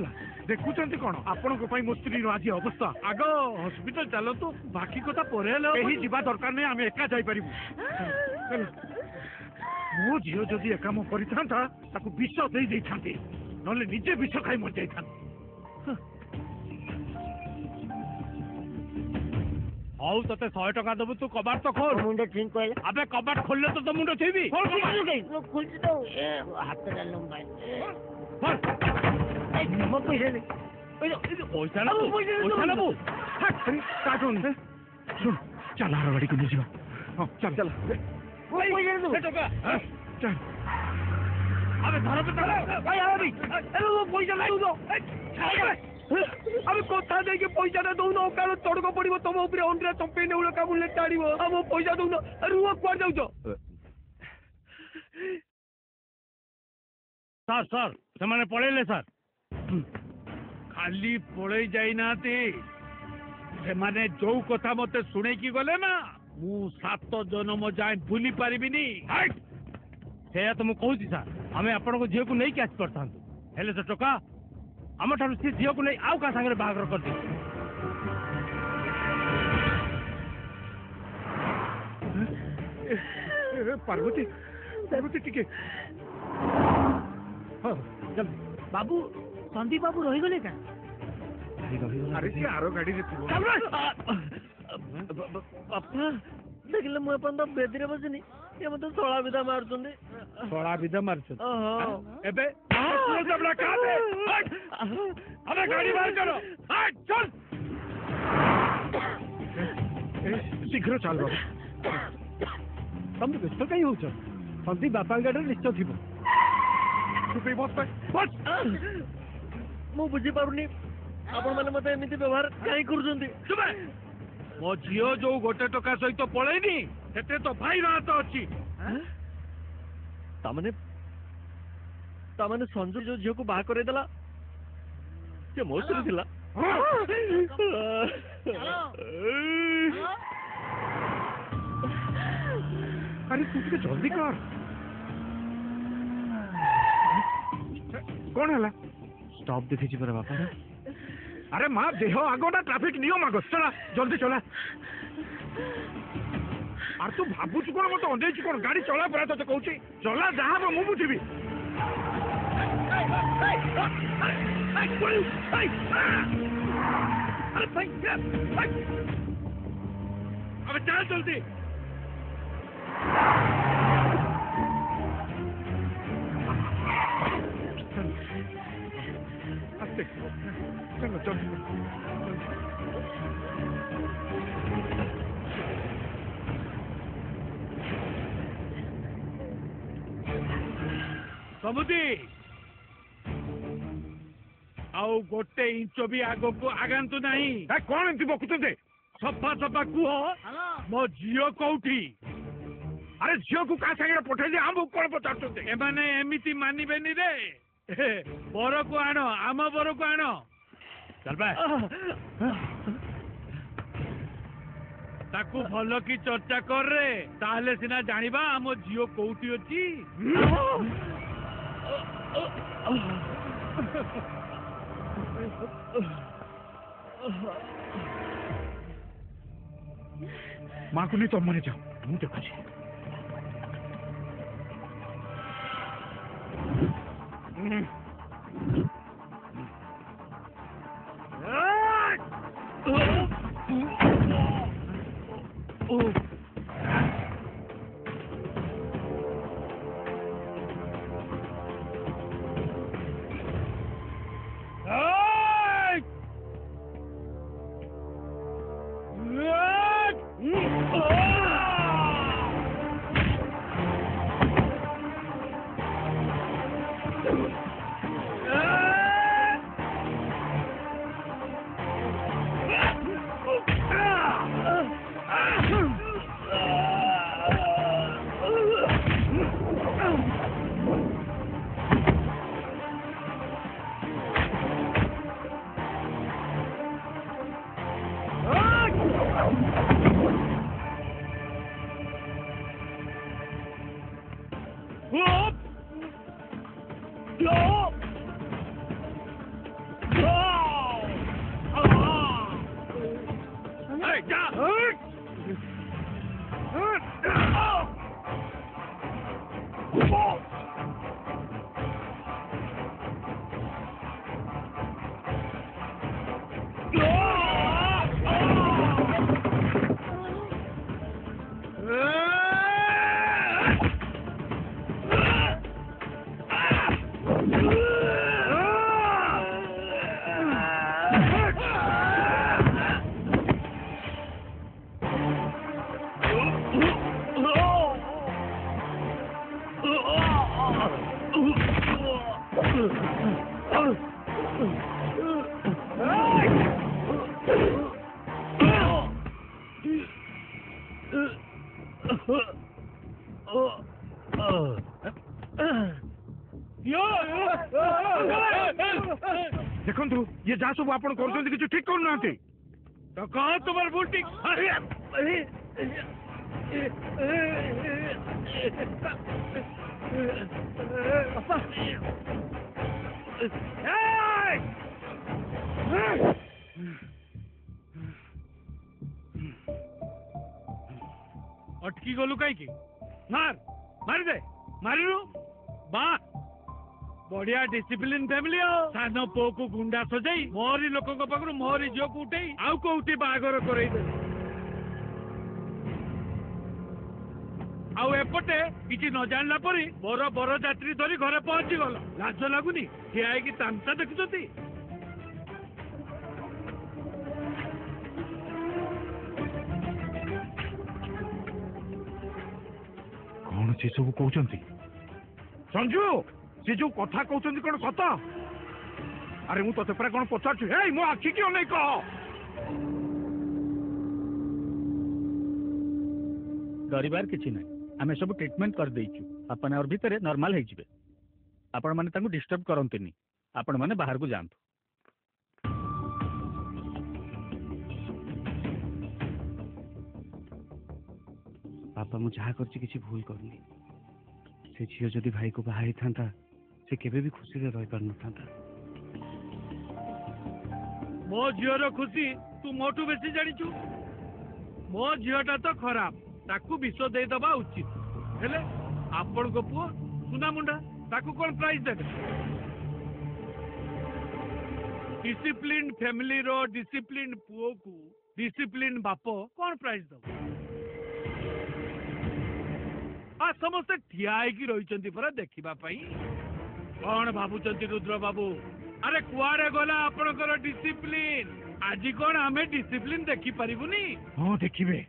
देखुचंती कौन आपण को मो स्त्री आज अवस्था आग हॉस्पिटल चलतु बाकी कथा पर जीवा दरकार नहीं आम एका जापर मो झील जदि ए कम कर विष दे ना निजे विष खाई मर जा हौ तते 100 टका देबु तू कबाट तो खोल मुंडे ठीक कहले अबे कबाट खोलले तो मुंडे छेबी खोल खोल तो हाथ डालूं भाई मो पैसे दे पैसा ना बो काटून सुन चल आर गाड़ी को ले जीवा हां चल चल पैसे दे टका चल अबे धर पे चल भाई अभी अरे वो पैसा नहीं दो अबे कथा दे के पैसा ना दउनो कालो तड़को पड़िबो तम ऊपर अंडरा चंपे ने उला काबुले टाड़िबो अब पैसा दउनो अरे वो क्वार जाउछो सर सर से माने पळेले सर खाली पळई जाई नाते से माने जो कथा मते सुने की गले ना मु 7 जन्म जाय भूली पारिबिनी हट से तो मु कहूची सर हमें आपण को झियो को नहीं कैच करथां हेले तो टका आम ठार से झील को नहीं आउ का सागर बाहर कर दे पार्वती पार्वती टिके चल बाबू संदीप बाबू रही गले का अरे सी आरो गाड़ी रे बापा देखले मु अपन तो बेदरे बसनी ये मते सोळा विदा मारछुंदे सोळा विदा मारछुं एबे सबला का दे अबे गाड़ी बाहर करो हट चल शीघ्र चल बाबू तुम व्यस्त कहीं हो संदीप बापा गाड़ी निश्चय थी तू बस बस मु बुझी पारुनी आपण माने मते एमिति व्यवहार काई करूछंती सुबे मो झियो जो गोटे टका सहित पळेनी सेते तो भाई रात अछि तामने संजू जो झियो को बाहा करे देला से मोस्त्री थिला अरे तू ଟିକେ जल्दी कर कौन है स्टॉप देखी छी पर बापा अरे माँ देह आगोटा ट्रैफिक नियम आग चला जल्दी चला और तू भाबुच कौन मत अंधेच कौन गाड़ी चला पड़ा तो कहूँ चला जहाँ मु बुझी अब चल जल्दी चलो चलो समुदी आउ गोटे इंच भी आग को आगांतु नहीं कौन एमती बकुते सफा सफा कुह मो झील कौटी अरे झील को क्या सागे पठे आम कौन पचार एमाने एमिति मानिबेनी रे बर को आण आम बर को आण चल ताकू भल की चर्चा कर रे ताहले सिना जानिबा आम झील कौटी अछि माँ को नहीं तो मरे जाओ मुझे देखा जा देखु ये जहाँ सब आप किसी ठीक करना तो कह तुम्हार भूल ठीक अटकी गलु कहीं मार मार दे मारू बा बढ़िया डिसिप्लिन फैमिली सान पो को गुंडा सजाई मोरी लोक पाखु मोरी झील को उठे आउ कौटी बागर कर एपटे किसी न जानला परी मोर बर यात्री धरी घरे पहुंची गल लाज लगुनि ठिया है तामसा देखुंती कौन से सब कहते संजू से जो कथा कहते कौन सत अरे मु तो कौन पचार हे मो आखि क्यों नहीं कह डरबार किसी ना आम सब ट्रिटमेंट कर देचु अपन और भितर नॉर्मल हो आपण माने डिस्टर्ब करंतनी आपण माने बाहर को जांतु बापा मु जहाँ कर किसी भूल करनी से झील जदि भाई को बाहर था से केबे भी खुशी से रही पार न था मो झीर खुशी तू मोटू बेसी जानिचु मो झीटा तो खराब ताकू विष दे दबा उचित हेले आपण को पुओ सुना मुंडा ताकू कौन प्राइज देबे डिसिप्लिन फैमिली रो डिसिप्लिन पुओ को डिसिप्लिन बापो कौन प्राइज दबो आ समस्ते ठिया रही परा देखा कौन भावुं रुद्र बाबू अरे कुआरे गला आपणकर डिसिप्लिन आज कौन आम डिसिप्लिन देखी पारिबुनी हाँ देखिबे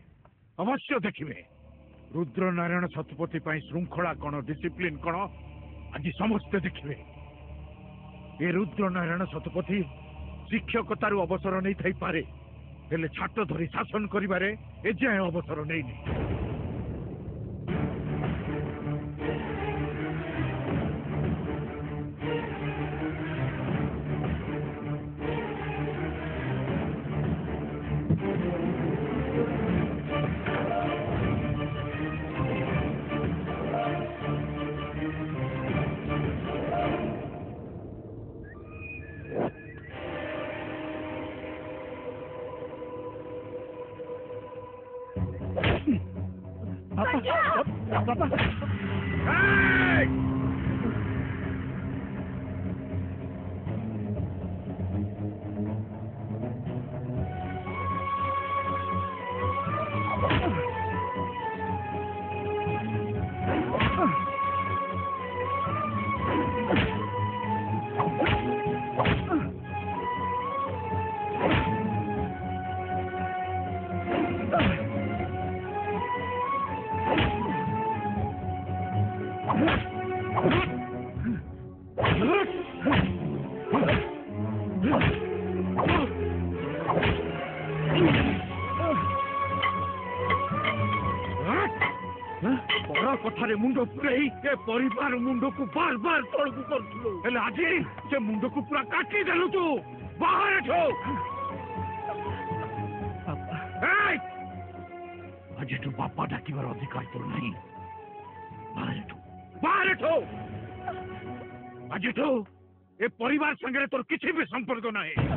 अवश्य देखिबे रुद्र नारायण शतपथी श्रृंखला कौन डिसिप्लिन कौन आज समस्ते देखिबे ए रुद्र नारायण शतपथी शिक्षकतार अवसर नहीं थाई पारे हेले छाट धरी शासन करिबारे ए जाय अवसर नहीं कथारे मुंड पुरई ए परिवार मुंड को बार बार तल को करथुलो हेले आज से मुंड को पूरा काटी देलु तू बाहर ठो आज तू बापा डाकिबार अधिकार तो नहीं बाहर ठो आज ठो ए परिवार संगे तोर किसी भी संपर्क नहीं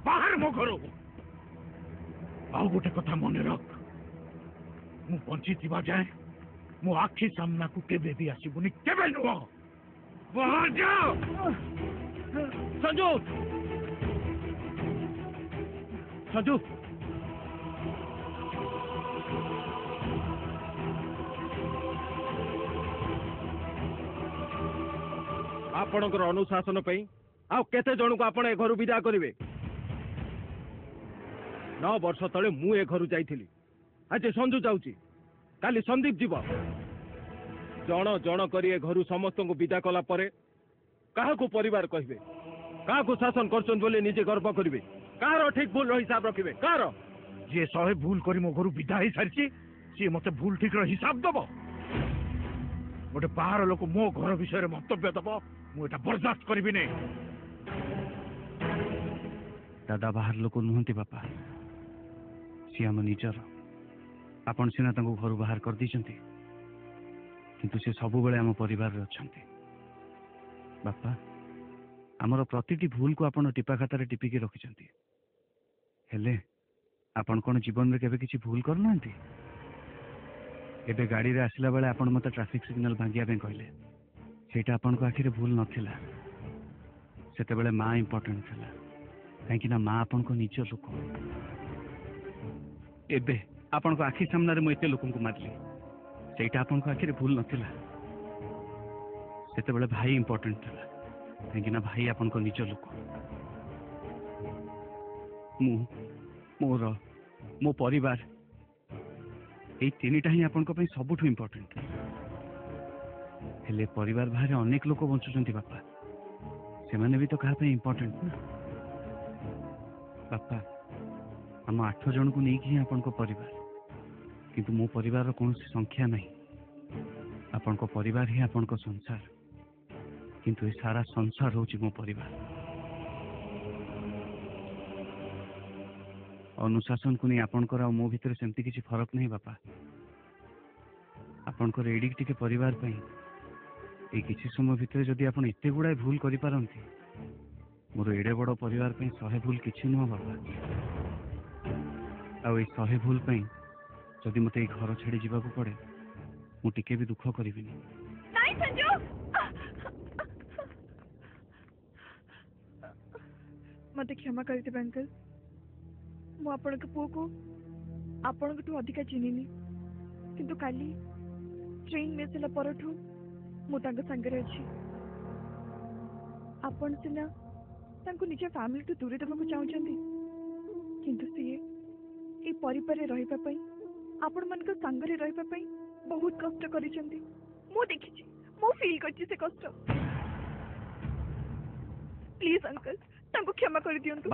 बाहर मो घर ଆଉ ଗୋଟେ କଥା ମନେ ରଖ, ମୁଁ ବଞ୍ଚିଥିବା ଯାଏ ମୋ ଆଖି ସାମ୍ନାକୁ କେବେ ବି ଆସିବୁନି, କେବେ ନୁହଁ। ବାହାର ଯାଅ। ସଞ୍ଜୁ ସଞ୍ଜୁ ଆପଣଙ୍କର ଅନୁଶାସନ ପାଇଁ ଆଉ କେତେ ଜଣଙ୍କୁ ଆପଣ ଏ ଘରୁ ବିଦା କରିବେ? 9 ବର୍ଷ ତଳେ ମୁଁ ଏ ଘରୁ ଯାଇଥିଲି, ଆଜି ସଞ୍ଜୁ ଯାଉଛି, କାଲି ସନ୍ଦୀପ ଯିବ। ଜଣ ଜଣ କରି ଏ ଘରୁ ସମସ୍ତଙ୍କୁ ବିଦା କଲା ପରେ କାହାକୁ ପରିବାର କହିବେ? କାହାକୁ ଶାସନ କରୁଛନ୍ତି ବୋଲି ନିଜେ ଗର୍ବ କରିବେ? କାହାର ଠିକ ଭୁଲ ହିସାବ ରଖିବେ? କାହାର? ଯିଏ 100 ଭୁଲ କରି ମୋ ଘରୁ ବିଦା ହେଇସାରିଛି ସିଏ ମତେ ଭୁଲ ଠିକର ହିସାବ ଦବ? ଗୋଟେ ବାହାର ଲୋକ ମୋ ଘର ବିଷୟରେ ମନ୍ତବ୍ୟ ଦବ, ମୁଁ ଏଟା ବରଦାସ୍ତ କରିବିନି। ଦାଦା ବାହାର ଲୋକ ନୁହନ୍ତି ବାପା, ସିଏ ଆମ ନିଜର। ଆପଣ ସିନା ତାଙ୍କୁ ଘରୁ ବାହାର କରିଦେଇଛନ୍ତି, କିନ୍ତୁ ସେ ସବୁବେଳେ ଆମ ପରିବାରରେ ଅଛନ୍ତି। ବାପା, ଆମର ପ୍ରତିଟି ଭୁଲକୁ ଆପଣ ଟିପା ଖାତାରେ ଟିପିକି ରଖିଛନ୍ତି, ହେଲେ ଆପଣ କ'ଣ ଜୀବନରେ କେବେ କିଛି ଭୁଲ କରୁନାହାନ୍ତି? ଏବେ ଗାଡ଼ିରେ ଆସିଲା ବେଳେ ଆପଣ ମୋତେ ଟ୍ରାଫିକ୍ ସିଗ୍ନାଲ ଭାଙ୍ଗିବା ପାଇଁ କହିଲେ, ସେଇଟା ଆପଣଙ୍କ ଆଖିରେ ଭୁଲ ନଥିଲା। ସେତେବେଳେ ମା ଇମ୍ପୋର୍ଟାଣ୍ଟ ଥିଲା, କାହିଁକି ନା ମା ଆପଣଙ୍କ ନିଜ ଲୋକ। ଏବେ ଆପଣଙ୍କ ଆଖି ସାମ୍ନାରେ ମୁଁ ଏତେ ଲୋକଙ୍କୁ ମାରିଲି, ସେଇଟା ଆପଣଙ୍କ ଆଖିରେ ଭୁଲ ନଥିଲା। ସେତେବେଳେ ଭାଇ ଇମ୍ପୋର୍ଟାଣ୍ଟ ଥିଲା, କାହିଁକି ନା ଭାଇ ଆପଣଙ୍କ ନିଜ ଲୋକ। ମୋ ପରିବାର, ଏଇ ତିନିଟା ହିଁ ଆପଣଙ୍କ ପାଇଁ ସବୁଠୁ ଇମ୍ପୋର୍ଟାଣ୍ଟ। ହେଲେ ପରିବାର ବାହାରେ ଅନେକ ଲୋକ ବଞ୍ଚୁଛନ୍ତି ବାପା, ସେମାନେ ବି ତ କାହା ପାଇଁ ଇମ୍ପୋର୍ଟାଣ୍ଟ ନା। ବାପା, ଆମ 8 ଜଣଙ୍କୁ ନେଇକି ହିଁ ଆପଣଙ୍କ ପରିବାର, କିନ୍ତୁ ମୋ ପରିବାରର କୌଣସି ସଂଖ୍ୟା ନାହିଁ। ଆପଣଙ୍କ ପରିବାର ହିଁ ଆପଣଙ୍କ ସଂସାର, କିନ୍ତୁ ଏ ସାରା ସଂସାର ହେଉଛି ମୋ ପରିବାର। ଅନୁଶାସନକୁ ନେଇ ଆପଣଙ୍କର ଆଉ ମୋ ଭିତରେ ସେମିତି କିଛି ଫରକ ନାହିଁ ବାପା। ଆପଣଙ୍କର ଏଡ଼ିକି ଟିକେ ପରିବାର ପାଇଁ ଏଇ କିଛି ସମୟ ଭିତରେ ଯଦି ଆପଣ ଏତେ ଗୁଡ଼ାଏ ଭୁଲ କରିପାରନ୍ତି, ମୋର ଏଡ଼େ ବଡ଼ ପରିବାର ପାଇଁ 100 ଭୁଲ କିଛି ନୁହଁ ବାପା। ଆଉ ଏଇ 100 ଭୁଲ ପାଇଁ ଯଦି ମୋତେ ଏଇ ଘର ଛାଡ଼ି ଯିବାକୁ ପଡ଼େ, ମୁଁ ଟିକେ ବି ଦୁଃଖ କରିବିନି। ନାଇଁ ସଞ୍ଜୁ, ମତେ କ୍ଷମା କରିଦେବେ ଅଙ୍କଲ। ମୁଁ ଆପଣଙ୍କ ପୁଅକୁ ଆପଣଙ୍କଠୁ ଅଧିକା ଚିହ୍ନିନି, କିନ୍ତୁ କାଲି ଟ୍ରେନ୍ ମିସ୍ ହେଲା ପରଠୁ ମୁଁ ତାଙ୍କ ସାଙ୍ଗରେ ଅଛି। ଆପଣ ସିନା ତାଙ୍କୁ ନିଜ ଫ୍ୟାମିଲିଠୁ ଦୂରେଇ ଦେବାକୁ ଚାହୁଁଛନ୍ତି, କିନ୍ତୁ ସିଏ এই ପରିବାରରେ ରହିବା ପାଇଁ, ଆପଣମାନଙ୍କ ସାଙ୍ଗରେ ରହିବା ପାଇଁ ବହୁତ କଷ୍ଟ କରିଛନ୍ତି। ମୁଁ ଦେଖିଛି, ମୁଁ ଫିଲ୍ କରିଛି ସେ କଷ୍ଟ। ପ୍ଲିଜ ଅଙ୍କଲ, ତାଙ୍କୁ କ୍ଷମା କରିଦିଅନ୍ତୁ।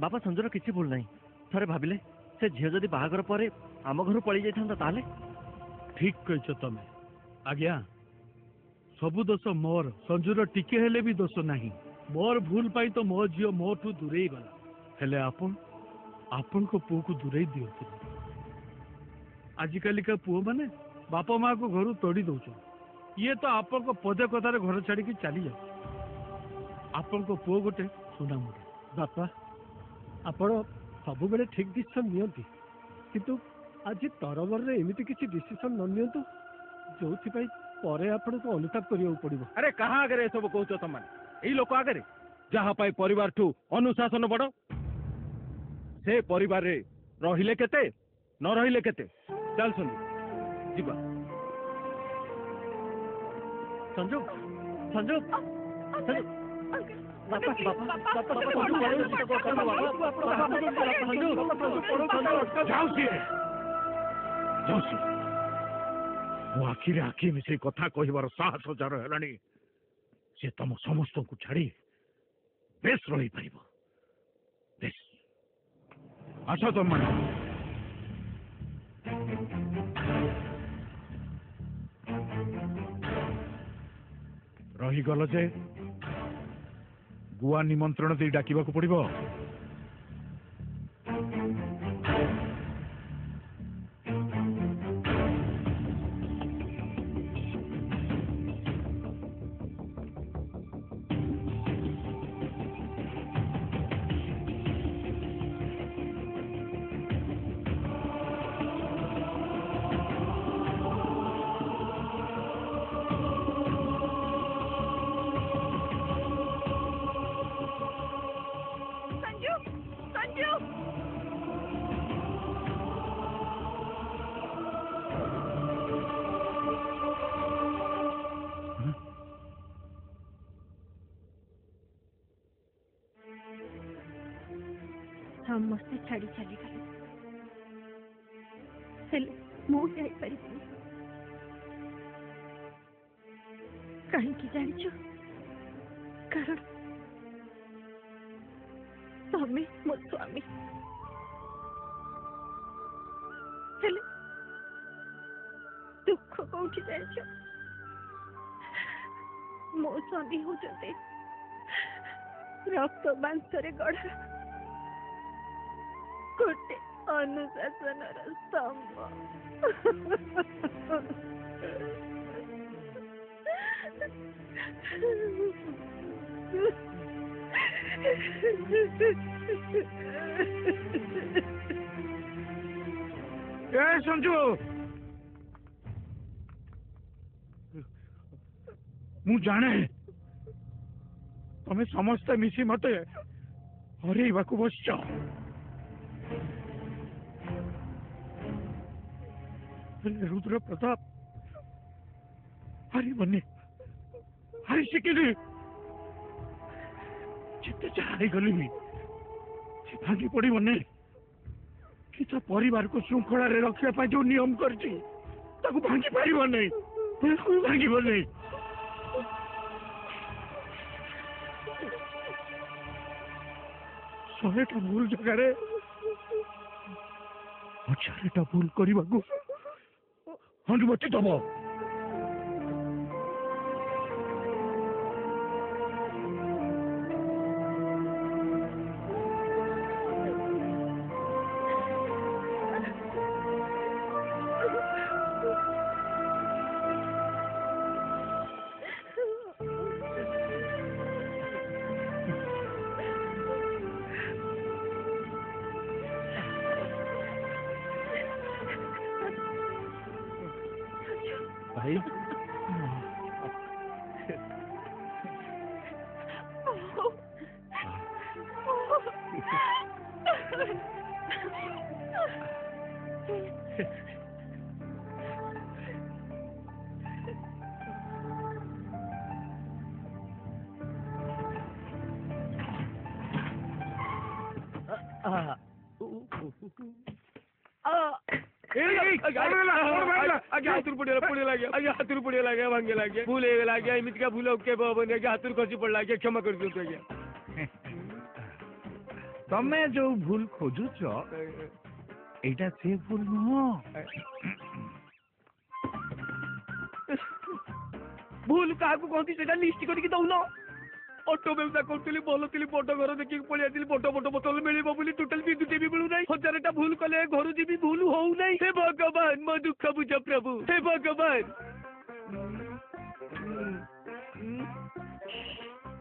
ବାପା ସଞ୍ଜୁର କିଛି ଭୁଲ ନାହିଁ। ଥରେ ଭାବିଲେ ସେ ଝିଅ ଯଦି ବାହାଘର ପରେ ଆମ ଘରୁ ପଳେଇ ଯାଇଥାନ୍ତା ତାହେଲେ? ଠିକ କହିଛ ତମେ। ଆଜ୍ଞା, ସବୁ ଦୋଷ ମୋର, ସଞ୍ଜୁର ଟିକେ ହେଲେ ବି ଦୋଷ ନାହିଁ। ମୋର ଭୁଲ ପାଇଁ ତ ମୋ ଝିଅ ମୋଠୁ ଦୂରେଇ ଗଲା। ହେଲେ ଆପଣଙ୍କ ପୁଅକୁ ଦୂରେଇ ଦିଅନ୍ତୁନି। ଆଜିକାଲିକା ପୁଅମାନେ ବାପା ମାଆକୁ ଘରୁ ତୋଡ଼ି ଦଉଛନ୍ତି। ଇଏ ତ ଆପଣଙ୍କ ପଦେ କଥାରେ ଘର ଛାଡ଼ିକି ଚାଲିଯାଉଛି। ଆପଣଙ୍କ ପୁଅ ଗୋଟେ ସୁନାମୁଡ଼ି। ବାପା, ଆପଣ ସବୁବେଳେ ଠିକ ଡିସିସନ ନିଅନ୍ତି, କିନ୍ତୁ ଆଜି ତରବରରେ ଏମିତି କିଛି ଡିସିସନ ନ ନିଅନ୍ତୁ ଯୋଉଥିପାଇଁ ପରେ ଆପଣଙ୍କୁ ଅନୁତାପ କରିବାକୁ ପଡ଼ିବ। ଆରେ କାହା ଆଗରେ ଏସବୁ କହୁଛ ତମେ? ଏଇ ଲୋକ ଆଗରେ, ଯାହା ପାଇଁ ପରିବାରଠୁ ଅନୁଶାସନ ବଡ଼। ସେ ପରିବାରରେ ରହିଲେ କେତେ, ନ ରହିଲେ କେତେ। ଚାଲ ସଞ୍ଜୁ, ଯିବା। ସଞ୍ଜୁ ସଞ୍ଜୁ ମୋ ଆଖିରେ ଆଖି ମିଶେଇ କଥା କହିବାର ସାହସ ଯାର ହେଲାଣି, ସେ ତମ ସମସ୍ତଙ୍କୁ ଛାଡ଼ି ବେଶ ରହିପାରିବ। ବେଶ ଆସ ତମମାନେ। ରହିଗଲ ଯେ ଗୁଆ ନିମନ୍ତ୍ରଣ ଦେଇ ଡାକିବାକୁ ପଡ଼ିବ। ସମସ୍ତେ ଛାଡ଼ି ଚାଲିଗଲେ ହେଲେ ମୁଁ ଯାଇପାରିବିନି। କାହିଁକି ଜାଣିଛ? କାରଣ ତମେ ମୋ ସ୍ୱାମୀ। ହେଲେ ଦୁଃଖ କୋଉଠି ଜାଣିଛ? ମୋ ସ୍ୱାମୀ ହଉଛନ୍ତି ରକ୍ତ ମାଂସରେ ଗଢ଼ା ଗୋଟେ ଅନୁଶାସନର ସ୍ତମ୍ଭ। ସଞ୍ଜୁ ମୁଁ ଜାଣେ ତମେ ସମସ୍ତେ ମିଶି ମତେ ହରେଇବାକୁ ବସିଛ। ରୁଦ୍ର ପ୍ରତାପ ହାରିବନି, ହାରି ଶିଖିଲି। ଯେତେ ଯାହା ହେଇଗଲି ସେ ଭାଙ୍ଗି ପଡିବନି। କି ତା ପରିବାରକୁ ଶୃଙ୍ଖଳାରେ ରଖିବା ପାଇଁ ଯୋଉ ନିୟମ କରିଛି ତାକୁ ଭାଙ୍ଗି ପାରିବନି, ବିଲକୁଲ ଭାଙ୍ଗିବନି। ଶହେଟା ଭୁଲ ଜାଗାରେ ହଜାରଟା ଭୁଲ କରିବାକୁ ଅନୁମତି ଦବ। भाई ତମେ ଯୋଉ ଭୁଲ ଖୋଜୁଛ ଏଇଟା ସେ ଭୁଲ ନୁହଁ। ଭୁଲ କାହାକୁ କହନ୍ତି ସେଟା ଲିଷ୍ଟ କରିକି ଦଉନ। ଅଟୋ ବ୍ୟବସାୟ କରୁଥିଲି, ଭଲ ଥିଲି, ବଡ ଘର ଦେଖିକି ପଳେଇ ଆସିଲି। ବଡ ବଡ ବୋତଲ ମିଳିବ ବୋଲି ଟୋଟାଲ ବିଦ୍ୟୁତ ବି ମିଳୁନାହିଁ। ହଜାରଟା ଭୁଲ କଲେ ଘରୁ ଯିବି, ଭୁଲ ହଉନାହିଁ। ହେ ଭଗବାନ, ମୋ ଦୁଃଖ ବୁଝ ପ୍ରଭୁ। ହେ ଭଗବାନ,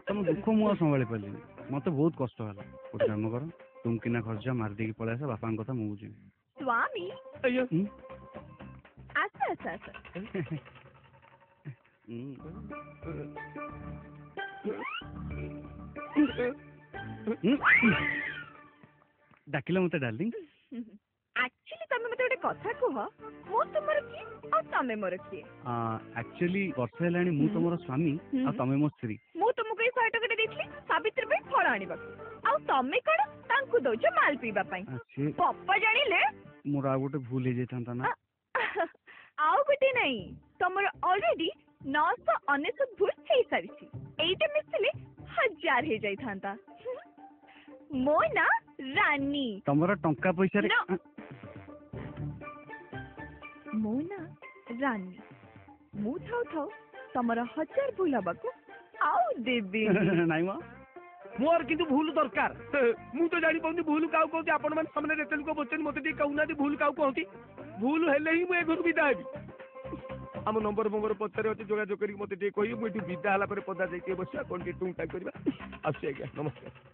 ତମ ଦୁଃଖ ମୁଁ ଆଉ ସମ୍ଭାଳି ପାରିଲିନି। ମତେ ବହୁତ କଷ୍ଟ ହେଲା। ଗୋଟେ କାମ କର, ତୁମ କିନା ଖର୍ଚ୍ଚ ମାରି ଦେଇକି ପଳେଇ ଆସ। ବାପାଙ୍କ କଥା ମୁଁ ବୁଝିବି। ସ୍ୱାମୀ ଆଜ୍ଞା ଆସ ଆସ ଆସ। ଡାକିଲ ମତେ ଡାର୍ଲିଂ। ଆକ୍ଚୁଆଲି ତମେ ମତେ ଗୋଟେ କଥା କୁହ, ମୁଁ ତୁମର କିଏ ଆଉ ତମେ ମୋର କିଏ? ଆକ୍ଚୁଆଲି ବର୍ଷ ହେଲାଣି ମୁଁ ତମର ସ୍ୱାମୀ ଆଉ ତମେ ମୋ ସ୍ତ୍ରୀ। ମୁଁ ତୁମକୁ ଏଇ 100 ଟଙ୍କା ଦେଇଥିଲି ସାବିତ୍ରୀ ପାଇଁ ଫଳ ଆଣିବାକୁ, ଆଉ ତମେ କଣ ତାଙ୍କୁ ଦଉଛ ମାଲ ପିଇବା ପାଇଁ। ପପା ଜାଣିଲେ ମୋର ଆଉ ଗୋଟେ ଭୁଲ ହେଇଯାଇଥାନ୍ତା ନା। ଆଉ ଗୋଟେ ନାଇଁ, ତମର ଅଲରେଡି 999 ଭୁଲ ହେଇସାରିଛି। ଏଇଟା ମିଶିଲେ 1000 ହେଇଯାଇଥାନ୍ତା। ମୋ ନା ରାନୀ। ତମର ଟଙ୍କା ପଇସାରେ ମୋ ନା ରାନୀ। ମୁଁ ଥାଉ ଥାଉ ତମର 1000 ଭୁଲ ହବାକୁ ଆଉ ଦେବି ନାଇଁ ମ, ମୋର କିନ୍ତୁ ଭୁଲ ଦରକାର। ମୁଁ ତ ଜାଣିପାରୁନି ଭୁଲ କାହାକୁ କହନ୍ତି। ଆପଣ ମାନେ ସାମନାରେ ଏତେ ଲୋକ ବସିଛନ୍ତି, ମତେ ଟିକେ କହୁନାହାନ୍ତି ଭୁଲ କାହାକୁ କହନ୍ତି। ଭୁଲ ହେଲେ ହିଁ ମୁଁ ଏ ଘରୁ ବିଦା ହେବି। ଆମ ନମ୍ବର ପଛରେ ଅଛି, ଯୋଗାଯୋଗ କରିକି ମତେ ଟିକେ କହିବେ। ମୁଁ ଏଠୁ ବିଦା ହେଲା ପରେ ପଦା ଯାଇକି ବସିବା, କଣ ଟିକେ ଟୁଙ୍ଗ ଟାଙ୍ଗ କରିବା। ଆସୁଛି ଆଜ୍ଞା, ନମସ୍କାର।